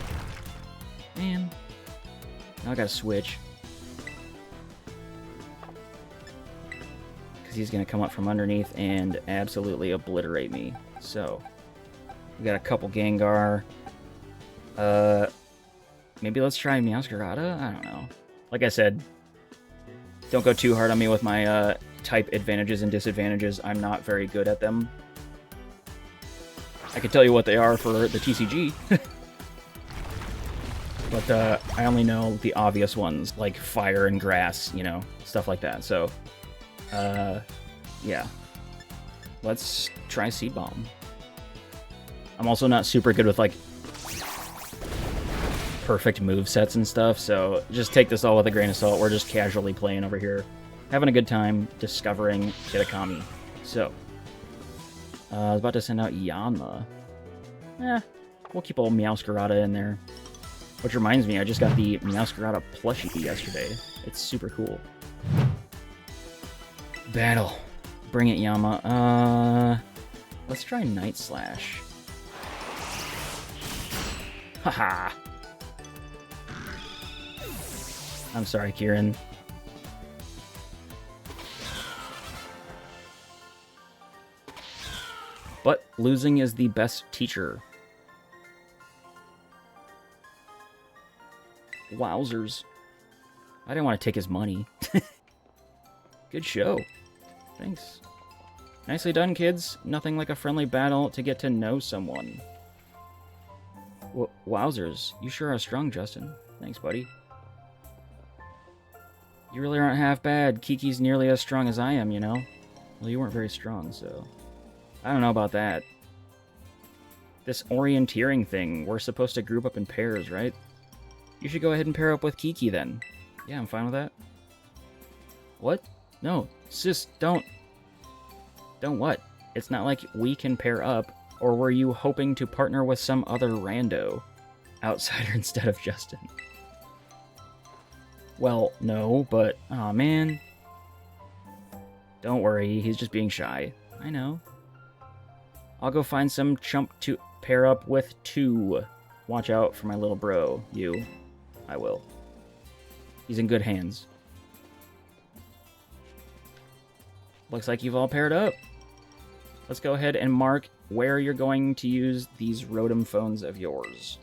Man. Now I gotta switch. Because he's gonna come up from underneath and absolutely obliterate me. So, we got a couple Gengar. Maybe let's try Meowscarada? I don't know. Like I said, don't go too hard on me with my type advantages and disadvantages. I'm not very good at them. I could tell you what they are for the TCG. But I only know the obvious ones, like fire and grass, you know, stuff like that. So, yeah. Let's try Seed Bomb. I'm also not super good with, like, perfect move sets and stuff, so just take this all with a grain of salt. We're just casually playing over here, having a good time discovering Kitakami. So, I was about to send out Yanma. We'll keep old Meowscarada in there. Which reminds me, I just got the Meowscarada plushie yesterday. It's super cool. Battle. Bring it, Yama. Let's try Night Slash. Haha. I'm sorry, Kieran. But losing is the best teacher. Wowzers. I didn't want to take his money. Good show. Thanks. Nicely done, kids. Nothing like a friendly battle to get to know someone. Wowzers. You sure are strong, Justin. Thanks, buddy. You really aren't half bad. Kiki's nearly as strong as I am, you know? Well, you weren't very strong, so... I don't know about that. This orienteering thing, we're supposed to group up in pairs, right? You should go ahead and pair up with Kiki, then. Yeah, I'm fine with that. What? No, sis, don't. Don't what? It's not like we can pair up, or were you hoping to partner with some other rando? Outsider instead of Justin. Well, no, but... Aw, man. Don't worry, he's just being shy. I know. I'll go find some chump to pair up with, too. Watch out for my little bro, you. I will. He's in good hands. Looks like you've all paired up. Let's go ahead and mark where you're going to use these Rotom phones of yours.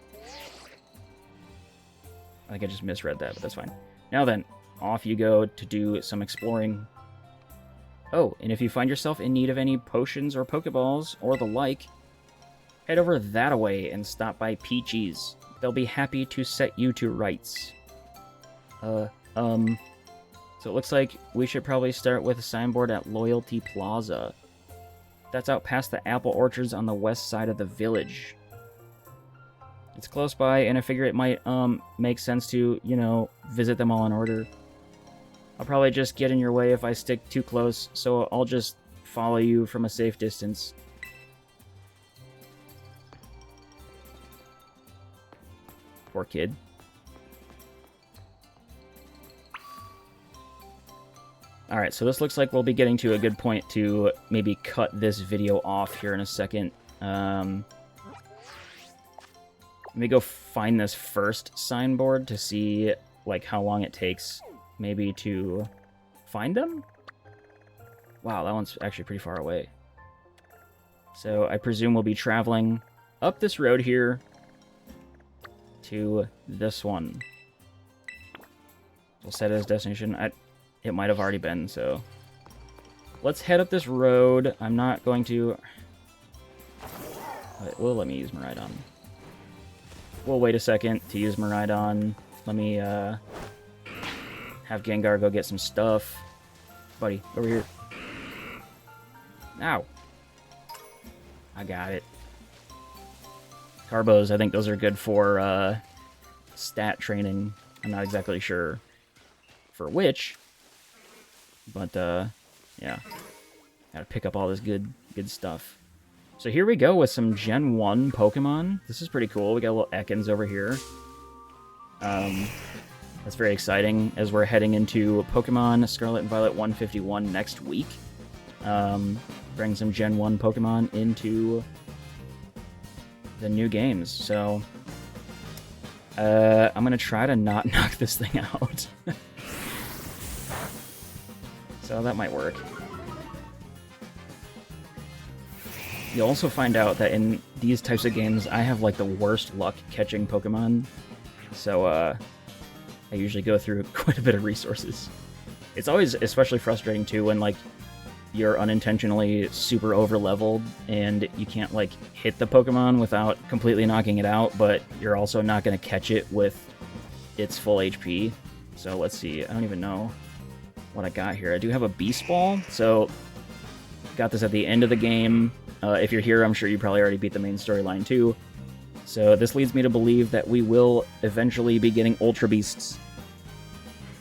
I think I just misread that, but that's fine. Now then, off you go to do some exploring. Oh, and if you find yourself in need of any potions or Pokeballs or the like, head over that-a-way and stop by Peachy's. They'll be happy to set you to rights. So it looks like we should probably start with a signboard at Loyalty Plaza. That's out past the apple orchards on the west side of the village. It's close by, and I figure it might, make sense to, you know, visit them all in order. I'll probably just get in your way if I stick too close, so I'll just follow you from a safe distance. Poor kid. Alright, so this looks like we'll be getting to a good point to maybe cut this video off here in a second. Let me go find this first signboard to see, like, how long it takes maybe to find them? Wow, that one's actually pretty far away. So I presume we'll be traveling up this road here to this one. We'll set it as destination. It might have already been, so... Let's head up this road. I'm not going to... It will let me use Miraidon. We'll wait a second to use Miraidon. Let me have Gengar go get some stuff. Buddy, over here. Ow. I got it. Carbos, I think those are good for stat training. I'm not exactly sure for which. But, yeah. Gotta pick up all this good stuff. So here we go with some Gen 1 Pokemon. This is pretty cool. We got a little Ekans over here. That's very exciting as we're heading into Pokemon Scarlet and Violet 151 next week. Bring some Gen 1 Pokemon into the new games. So I'm going to try to not knock this thing out. So that might work. You'll also find out that in these types of games, I have like the worst luck catching Pokemon. So I usually go through quite a bit of resources. It's always especially frustrating too when like you're unintentionally super over leveled and you can't like hit the Pokemon without completely knocking it out, but you're also not going to catch it with its full HP. So let's see. I don't even know what I got here. I do have a Beast Ball, so got this at the end of the game. If you're here, I'm sure you probably already beat the main storyline too. So this leads me to believe that we will eventually be getting Ultra Beasts.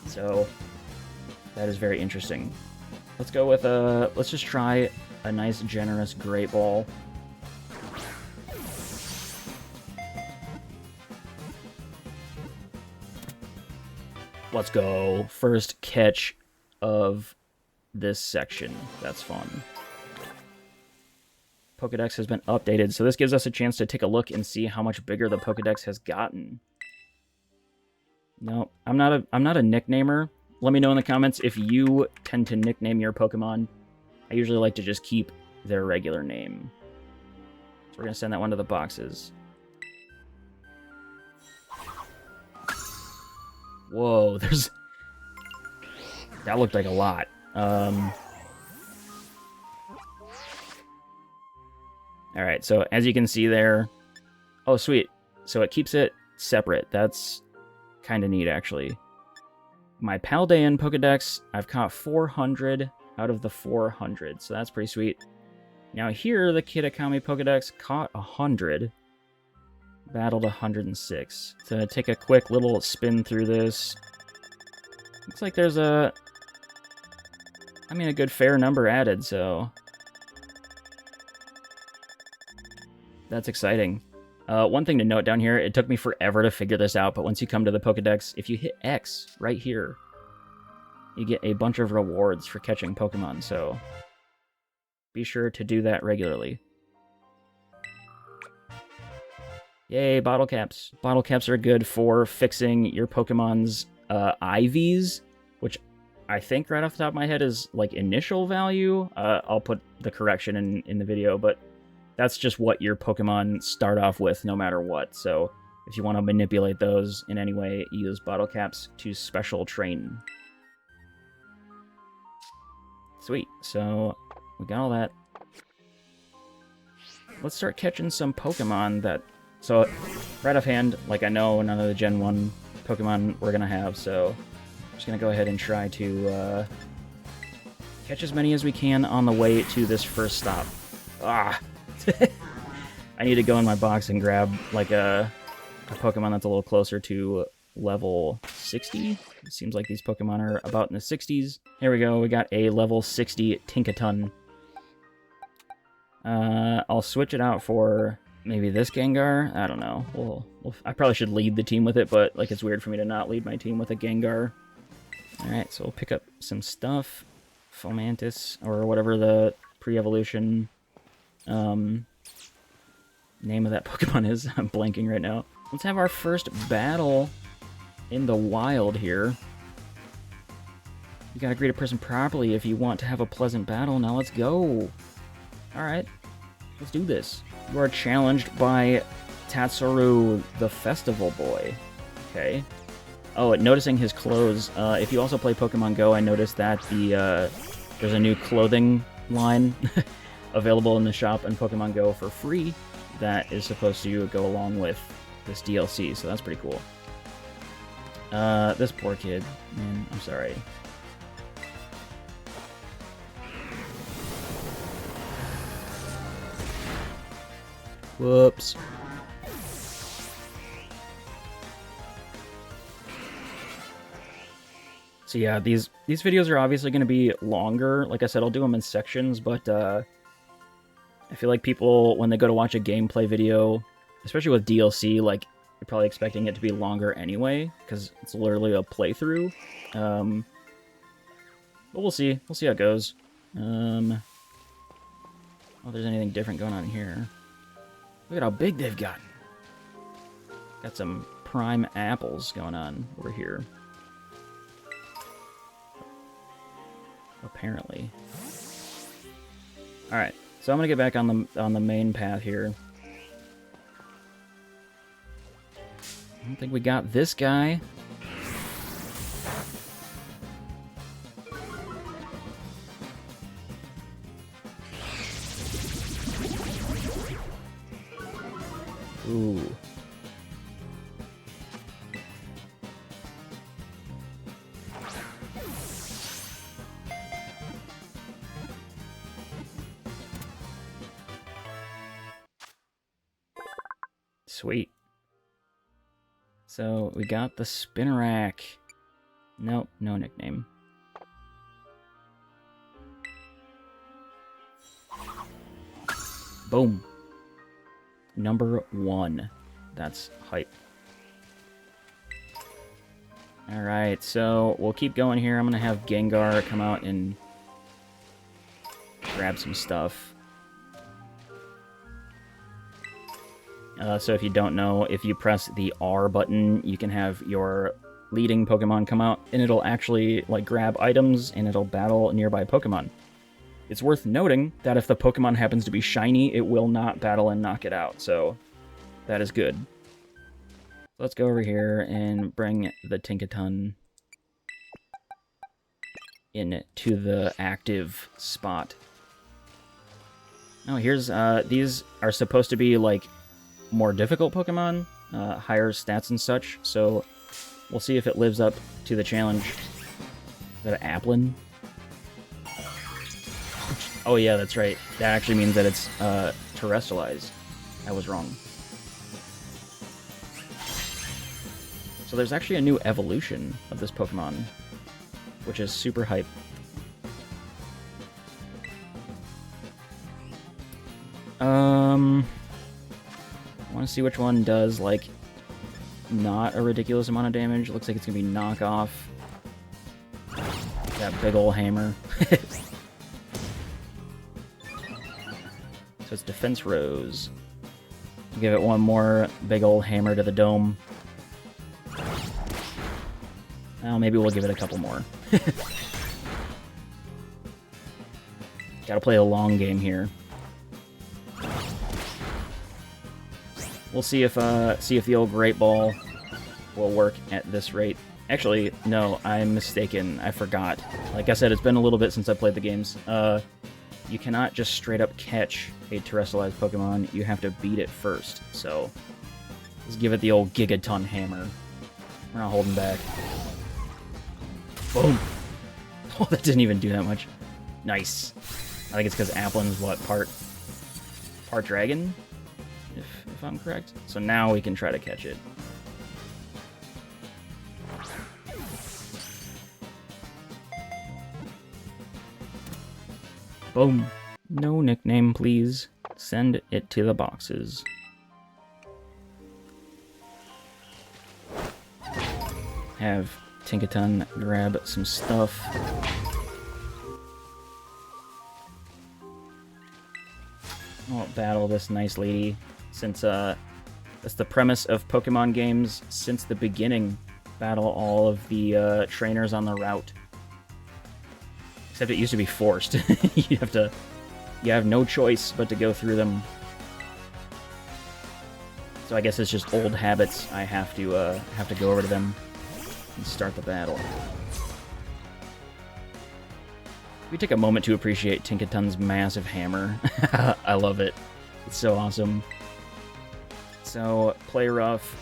So that is very interesting. Let's go with let's just try a nice generous Great Ball. Let's go. First catch of this section. That's fun. Pokedex has been updated, so this gives us a chance to take a look and see how much bigger the Pokedex has gotten. No, I'm not a nicknamer. Let me know in the comments if you tend to nickname your Pokemon. I usually like to just keep their regular name. So we're gonna send that one to the boxes. Whoa, there's... That looked like a lot. Alright, so as you can see there... Oh, sweet. So it keeps it separate. That's kind of neat, actually. My Paldean Pokedex, I've caught 400 out of the 400, so that's pretty sweet. Now here, the Kitakami Pokedex caught 100. Battled 106. To take a quick little spin through this... Looks like there's a good fair number added, so... That's exciting. One thing to note down here, it took me forever to figure this out, but once you come to the Pokedex, if you hit X right here, you get a bunch of rewards for catching Pokemon, so be sure to do that regularly. Yay, bottle caps. Bottle caps are good for fixing your Pokemon's IVs, which I think right off the top of my head is like initial value. I'll put the correction in the video, but that's just what your Pokemon start off with no matter what. So if you want to manipulate those in any way, use bottle caps to special train. Sweet. So we got all that. Let's start catching some Pokemon that... So right offhand, like I know none of the Gen 1 Pokemon we're going to have, so I'm just going to go ahead and try to catch as many as we can on the way to this first stop. Ah! I need to go in my box and grab like a Pokemon that's a little closer to level 60. It seems like these Pokemon are about in the 60s. Here we go. We got a level 60 Tinkaton. I'll switch it out for maybe this Gengar. I don't know. I probably should lead the team with it, but like it's weird for me to not lead my team with a Gengar. All right, so we'll pick up some stuff. Fomantis, or whatever the pre-evolution name of that Pokemon is. I'm blanking right now. Let's have our first battle in the wild here. You gotta greet a person properly if you want to have a pleasant battle. Now let's go. Alright, let's do this. You are challenged by Tatsuru, the festival boy. Okay. Oh, noticing his clothes. If you also play Pokemon Go, I noticed that there's a new clothing line available in the shop in Pokemon Go for free that is supposed to go along with this DLC, so that's pretty cool. This poor kid, man, I'm sorry. Whoops. So yeah, these videos are obviously going to be longer. Like I said, I'll do them in sections, but I feel like people, when they go to watch a gameplay video, especially with DLC, like, you're probably expecting it to be longer anyway, because it's literally a playthrough. But we'll see. We'll see how it goes. Oh, if there's anything different going on here. Look at how big they've gotten. Got some prime apples going on over here. Apparently. Alright, so I'm gonna get back on the main path here. I don't think we got this guy. Ooh. Sweet. So, we got the Spinnerack. Nope, no nickname. Boom. Number 1. That's hype. Alright, so we'll keep going here. I'm gonna have Gengar come out and grab some stuff. So if you don't know, if you press the R button, you can have your leading Pokemon come out, and it'll actually, like, grab items, and it'll battle nearby Pokemon. It's worth noting that if the Pokemon happens to be shiny, it will not battle and knock it out, so that is good. Let's go over here and bring the Tinkaton in to the active spot. Oh, here's, these are supposed to be, like, more difficult Pokemon, higher stats and such, so we'll see if it lives up to the challenge. Is that an Applin? Oh yeah, that's right. That actually means that it's terrestrialized. I was wrong. So there's actually a new evolution of this Pokemon, which is super hype. I want to see which one does, like, not a ridiculous amount of damage. It looks like it's going to be knockoff. That big ol' hammer. So it's Defense Rose. Give it one more big ol' hammer to the dome. Well, maybe we'll give it a couple more. Gotta play a long game here. We'll see if the old Great Ball will work at this rate. Actually, no, I'm mistaken. I forgot. Like I said, it's been a little bit since I played the games. You cannot just straight up catch a terrestrialized Pokemon. You have to beat it first. So, let's give it the old Gigaton Hammer. We're not holding back. Boom! Oh, that didn't even do that much. Nice. I think it's because Applin's, what, part dragon? If I'm correct. So now we can try to catch it. Boom. No nickname, please. Send it to the boxes. Have Tinkaton grab some stuff. I'll battle this nice lady, since that's the premise of Pokemon games since the beginning. Battle all of the trainers on the route. Except it used to be forced. You have no choice but to go through them. So I guess it's just old habits. I have to go over to them and start the battle. We take a moment to appreciate Tinkaton's massive hammer. I love it. It's so awesome. So, Play Rough.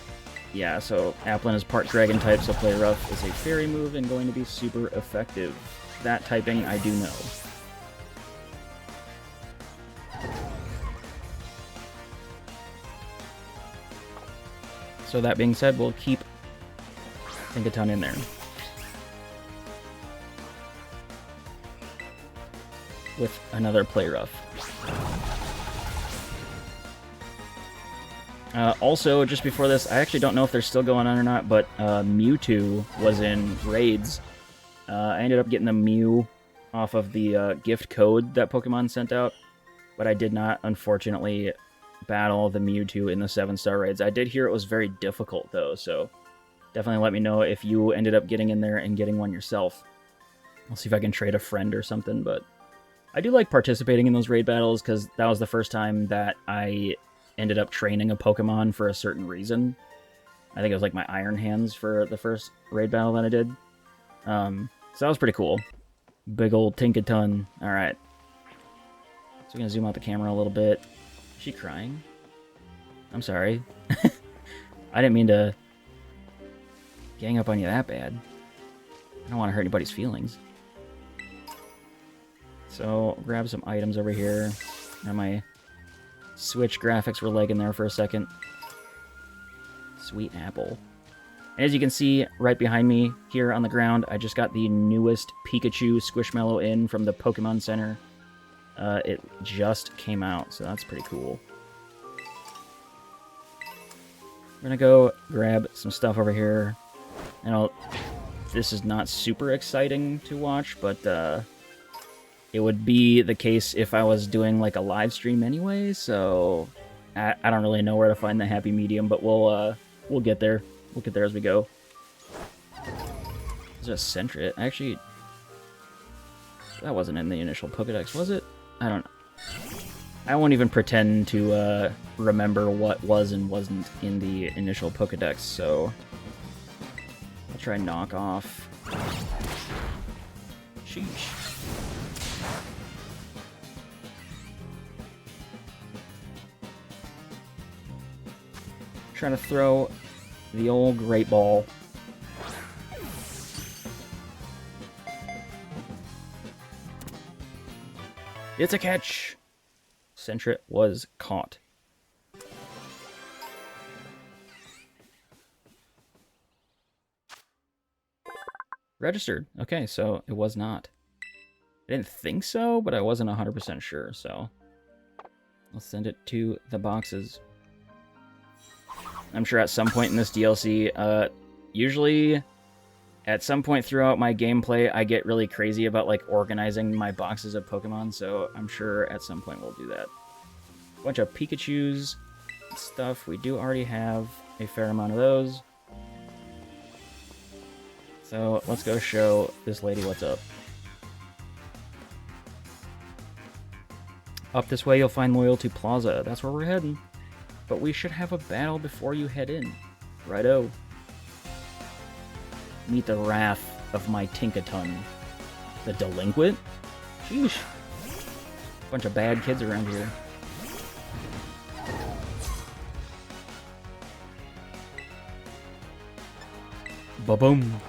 Yeah, so Applin is part Dragon type, so Play Rough is a fairy move and going to be super effective. That typing I do know. So that being said, we'll keep Tinkaton in there. With another Play Rough. Also, just before this, I actually don't know if they're still going on or not, but Mewtwo was in raids. I ended up getting the Mew off of the gift code that Pokemon sent out, but I did not, unfortunately, battle the Mewtwo in the 7-star raids. I did hear it was very difficult, though, so definitely let me know if you ended up getting in there and getting one yourself. I'll see if I can trade a friend or something, but I do like participating in those raid battles because that was the first time that I ended up training a Pokemon for a certain reason. I think it was like my Iron Hands for the first raid battle that I did. So that was pretty cool. Big old Tinkaton. Alright. So we're going to zoom out the camera a little bit. Is she crying? I'm sorry. I didn't mean to gang up on you that bad. I don't want to hurt anybody's feelings. So, grab some items over here. And my Switch graphics were lagging there for a second. Sweet apple. And as you can see, right behind me here on the ground, I just got the newest Pikachu Squishmallow in from the Pokemon Center. It just came out, so that's pretty cool. We're gonna go grab some stuff over here. And this is not super exciting to watch, but it would be the case if I was doing like a live stream anyway, so I don't really know where to find the happy medium, but we'll get there. We'll get there as we go. Is it a Sentret? Actually, that wasn't in the initial Pokedex, was it? I don't know. I won't even pretend to remember what was and wasn't in the initial Pokedex, so I'll try and knock off. Sheesh. Trying to throw the old Great Ball. It's a catch! Sentret was caught. Registered. Okay, so it was not. I didn't think so, but I wasn't 100% sure, so I'll send it to the boxes. I'm sure at some point in this DLC, usually at some point throughout my gameplay, I get really crazy about like organizing my boxes of Pokemon, so I'm sure at some point we'll do that. A bunch of Pikachus stuff. We do already have a fair amount of those. So let's go show this lady what's up. Up this way, you'll find Loyalty Plaza. That's where we're heading. But we should have a battle before you head in. Righto. Meet the wrath of my Tinkaton. The delinquent? Sheesh. Bunch of bad kids around here. Ba-boom.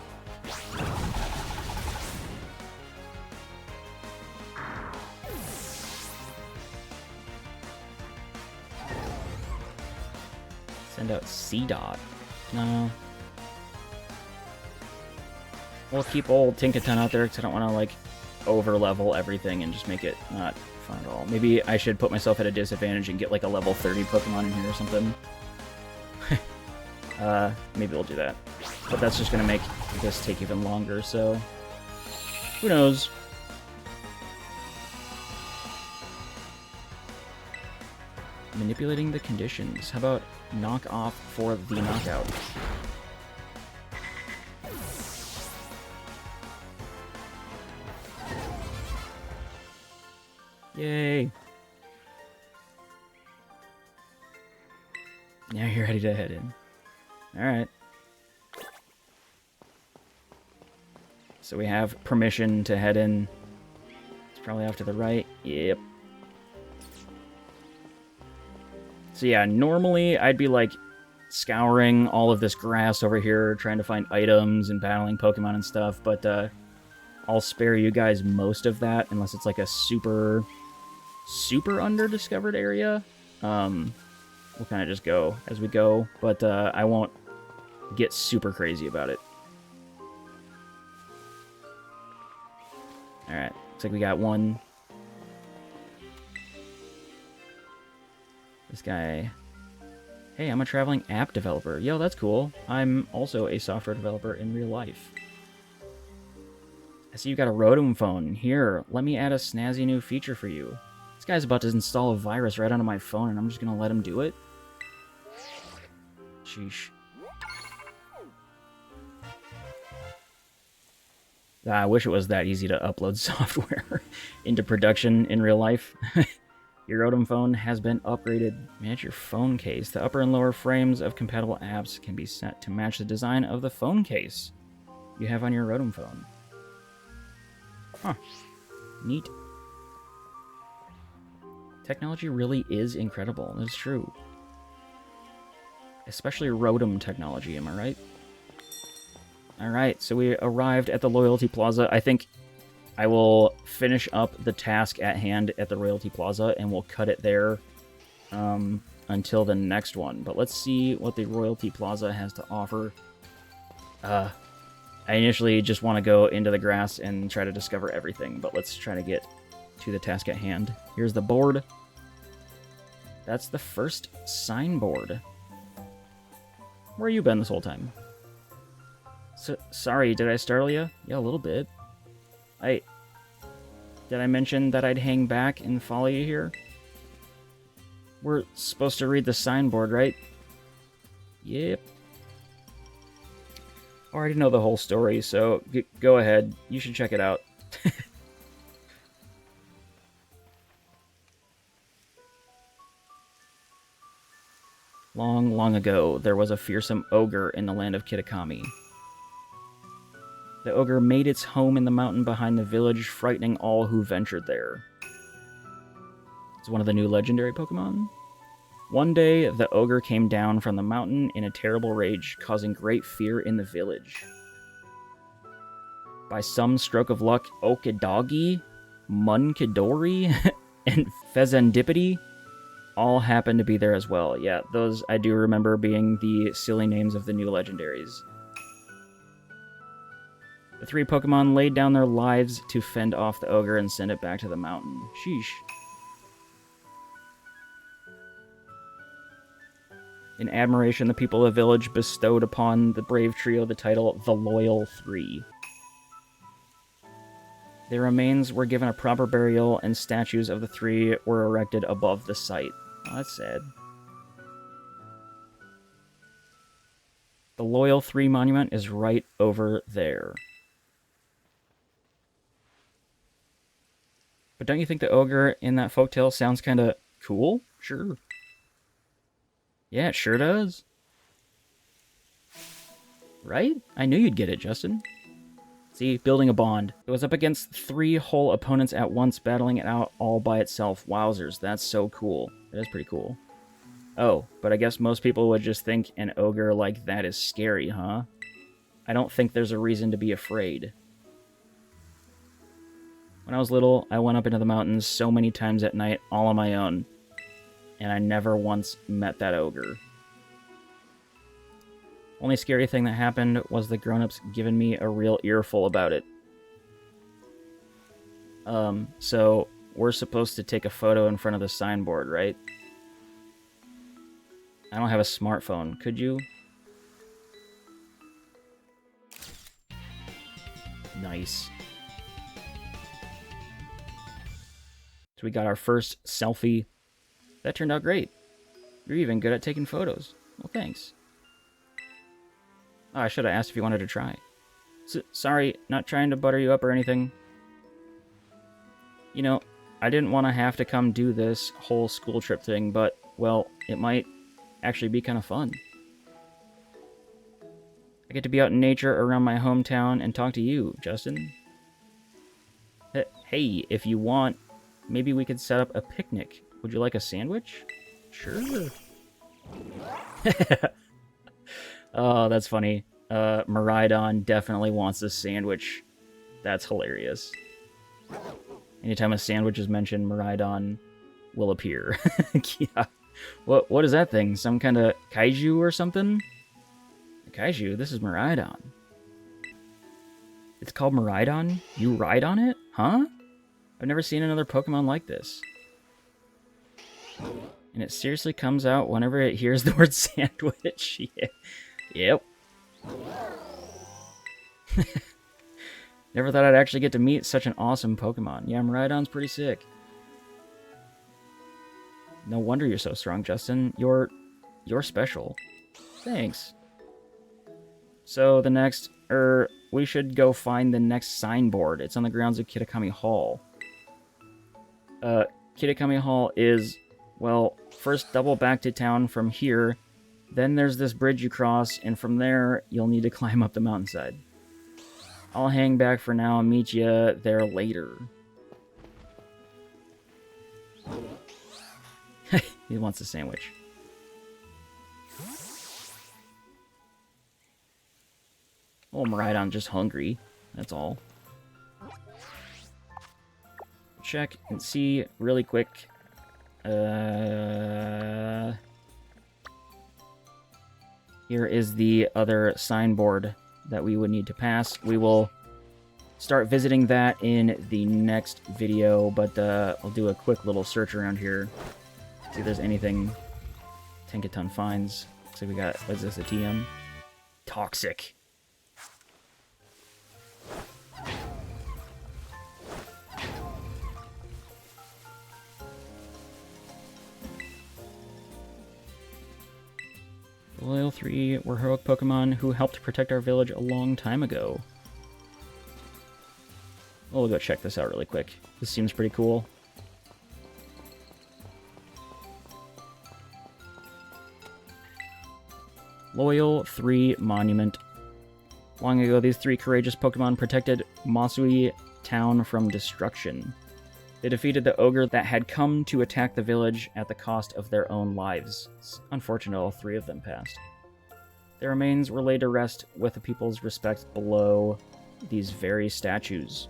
Send out C-Dot. No. We'll keep old Tinkaton out there because I don't want to, like, over-level everything and just make it not fun at all. Maybe I should put myself at a disadvantage and get, like, a level 30 Pokemon in here or something. Maybe we'll do that. But that's just going to make this take even longer, so... who knows? Manipulating the conditions. How about knock off for the knockout? Yay! Now you're ready to head in. Alright. So we have permission to head in. It's probably off to the right. Yep. So yeah, normally I'd be like scouring all of this grass over here, trying to find items and battling Pokemon and stuff, but I'll spare you guys most of that unless it's like a super under-discovered area. We'll kind of just go as we go, but I won't get super crazy about it. Alright, looks like we got one. This guy... Hey, I'm a traveling app developer. Yo, that's cool. I'm also a software developer in real life. I see you got a Rotom phone. Here, let me add a snazzy new feature for you. This guy's about to install a virus right onto my phone, and I'm just gonna let him do it? Sheesh. I wish it was that easy to upload software into production in real life. Your Rotom phone has been upgraded. Match your phone case. The upper and lower frames of compatible apps can be set to match the design of the phone case you have on your Rotom phone. Huh. Neat. Technology really is incredible. That's true. Especially Rotom technology, am I right? Alright, so we arrived at the Loyalty Plaza. I think I will finish up the task at hand at the Royalty Plaza, and we'll cut it there until the next one. But let's see what the Royalty Plaza has to offer. I initially just want to go into the grass and try to discover everything, but let's try to get to the task at hand. Here's the board. That's the first signboard. Where you been this whole time? Sorry, did I startle you? Yeah, a little bit. Did I mention that I'd hang back and follow you here? We're supposed to read the signboard, right? Yep. I already know the whole story, so go ahead. You should check it out. Long, long ago, there was a fearsome ogre in the land of Kitakami. The ogre made its home in the mountain behind the village, frightening all who ventured there. It's one of the new legendary Pokemon. One day, the ogre came down from the mountain in a terrible rage, causing great fear in the village. By some stroke of luck, Okidagi, Munkidori, and Fezandipiti all happened to be there as well. Yeah, those I do remember being the silly names of the new legendaries. The three Pokemon laid down their lives to fend off the ogre and send it back to the mountain. Sheesh. In admiration, the people of the village bestowed upon the brave trio the title The Loyal Three. Their remains were given a proper burial, and statues of the three were erected above the site. Oh, that's sad. The Loyal Three monument is right over there. But don't you think the ogre in that folktale sounds kind of cool? Sure. Yeah, it sure does. Right? I knew you'd get it, Justin. See, building a bond. It was up against 3 whole opponents at once, battling it out all by itself. Wowzers, that's so cool. That is pretty cool. Oh, but I guess most people would just think an ogre like that is scary, huh? I don't think there's a reason to be afraid. When I was little, I went up into the mountains so many times at night, all on my own. And I never once met that ogre. Only scary thing that happened was the grown-ups giving me a real earful about it. So we're supposed to take a photo in front of the signboard, right? I don't have a smartphone. Could you? Nice. So we got our first selfie. That turned out great. You're even good at taking photos. Well, thanks. Oh, I should have asked if you wanted to try. Sorry, not trying to butter you up or anything. You know, I didn't want to have to come do this whole school trip thing, but, well, it might actually be kind of fun. I get to be out in nature around my hometown and talk to you, Justin. Hey, if you want, maybe we could set up a picnic. Would you like a sandwich? Sure. Oh, that's funny. Miraidon definitely wants a sandwich. That's hilarious. Anytime a sandwich is mentioned, Miraidon will appear. Yeah. What is that thing? Some kind of kaiju or something? A kaiju? This is Miraidon. It's called Miraidon? You ride on it? Huh? I've never seen another Pokemon like this. And it seriously comes out whenever it hears the word sandwich. Yeah. Yep. Never thought I'd actually get to meet such an awesome Pokemon. Yeah, Miraidon's pretty sick. No wonder you're so strong, Justin. You're special. Thanks. So the next, we should go find the next signboard. It's on the grounds of Kitakami Hall. Kitakami Hall is, well, first double back to town from here. Then there's this bridge you cross, and from there, you'll need to climb up the mountainside. I'll hang back for now and meet you there later. He wants a sandwich. Oh, Miraidon's just hungry. That's all. Check and see really quick. Here is the other signboard that we would need to pass. We will start visiting that in the next video, but I'll do a quick little search around here. See if there's anything Tenkaton finds. Looks like we got, what is this, a TM? Toxic. Loyal 3 were heroic Pokemon who helped protect our village a long time ago. We'll go check this out really quick. This seems pretty cool. Loyal 3 Monument. Long ago, these 3 courageous Pokemon protected Masui Town from destruction. They defeated the ogre that had come to attack the village at the cost of their own lives. It's unfortunate all 3 of them passed. Their remains were laid to rest with the people's respect below these very statues.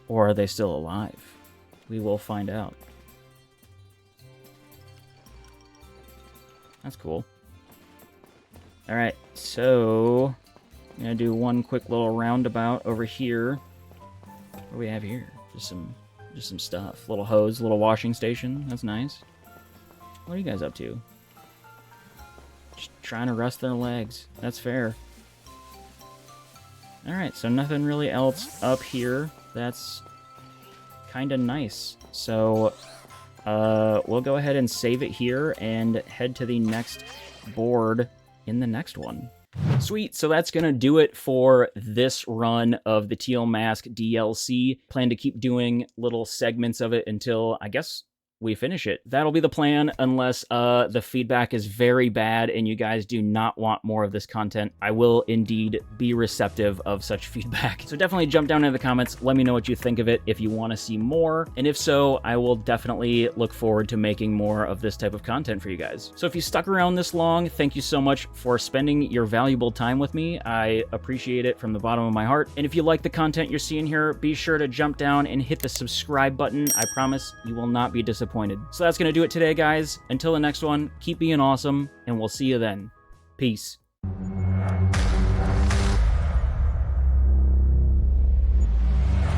Or are they still alive? We will find out. That's cool. Alright, so I'm going to do one quick little roundabout over here. What do we have here? Just some stuff. Little hose, little washing station. That's nice. What are you guys up to? Just trying to rest their legs. That's fair. Alright, so nothing really else up here. That's kind of nice. So, we'll go ahead and save it here and head to the next board in the next one. Sweet, so that's gonna do it for this run of the Teal Mask DLC. Plan to keep doing little segments of it until, I guess, we finish it. That'll be the plan unless the feedback is very bad and you guys do not want more of this content. I will indeed be receptive of such feedback. So definitely jump down in the comments, let me know what you think of it if you want to see more. And if so, I will definitely look forward to making more of this type of content for you guys. So if you stuck around this long, thank you so much for spending your valuable time with me. I appreciate it from the bottom of my heart. And if you like the content you're seeing here, be sure to jump down and hit the subscribe button. I promise you will not be disappointed. So that's going to do it today, guys. Until the next one, keep being awesome, and we'll see you then. Peace.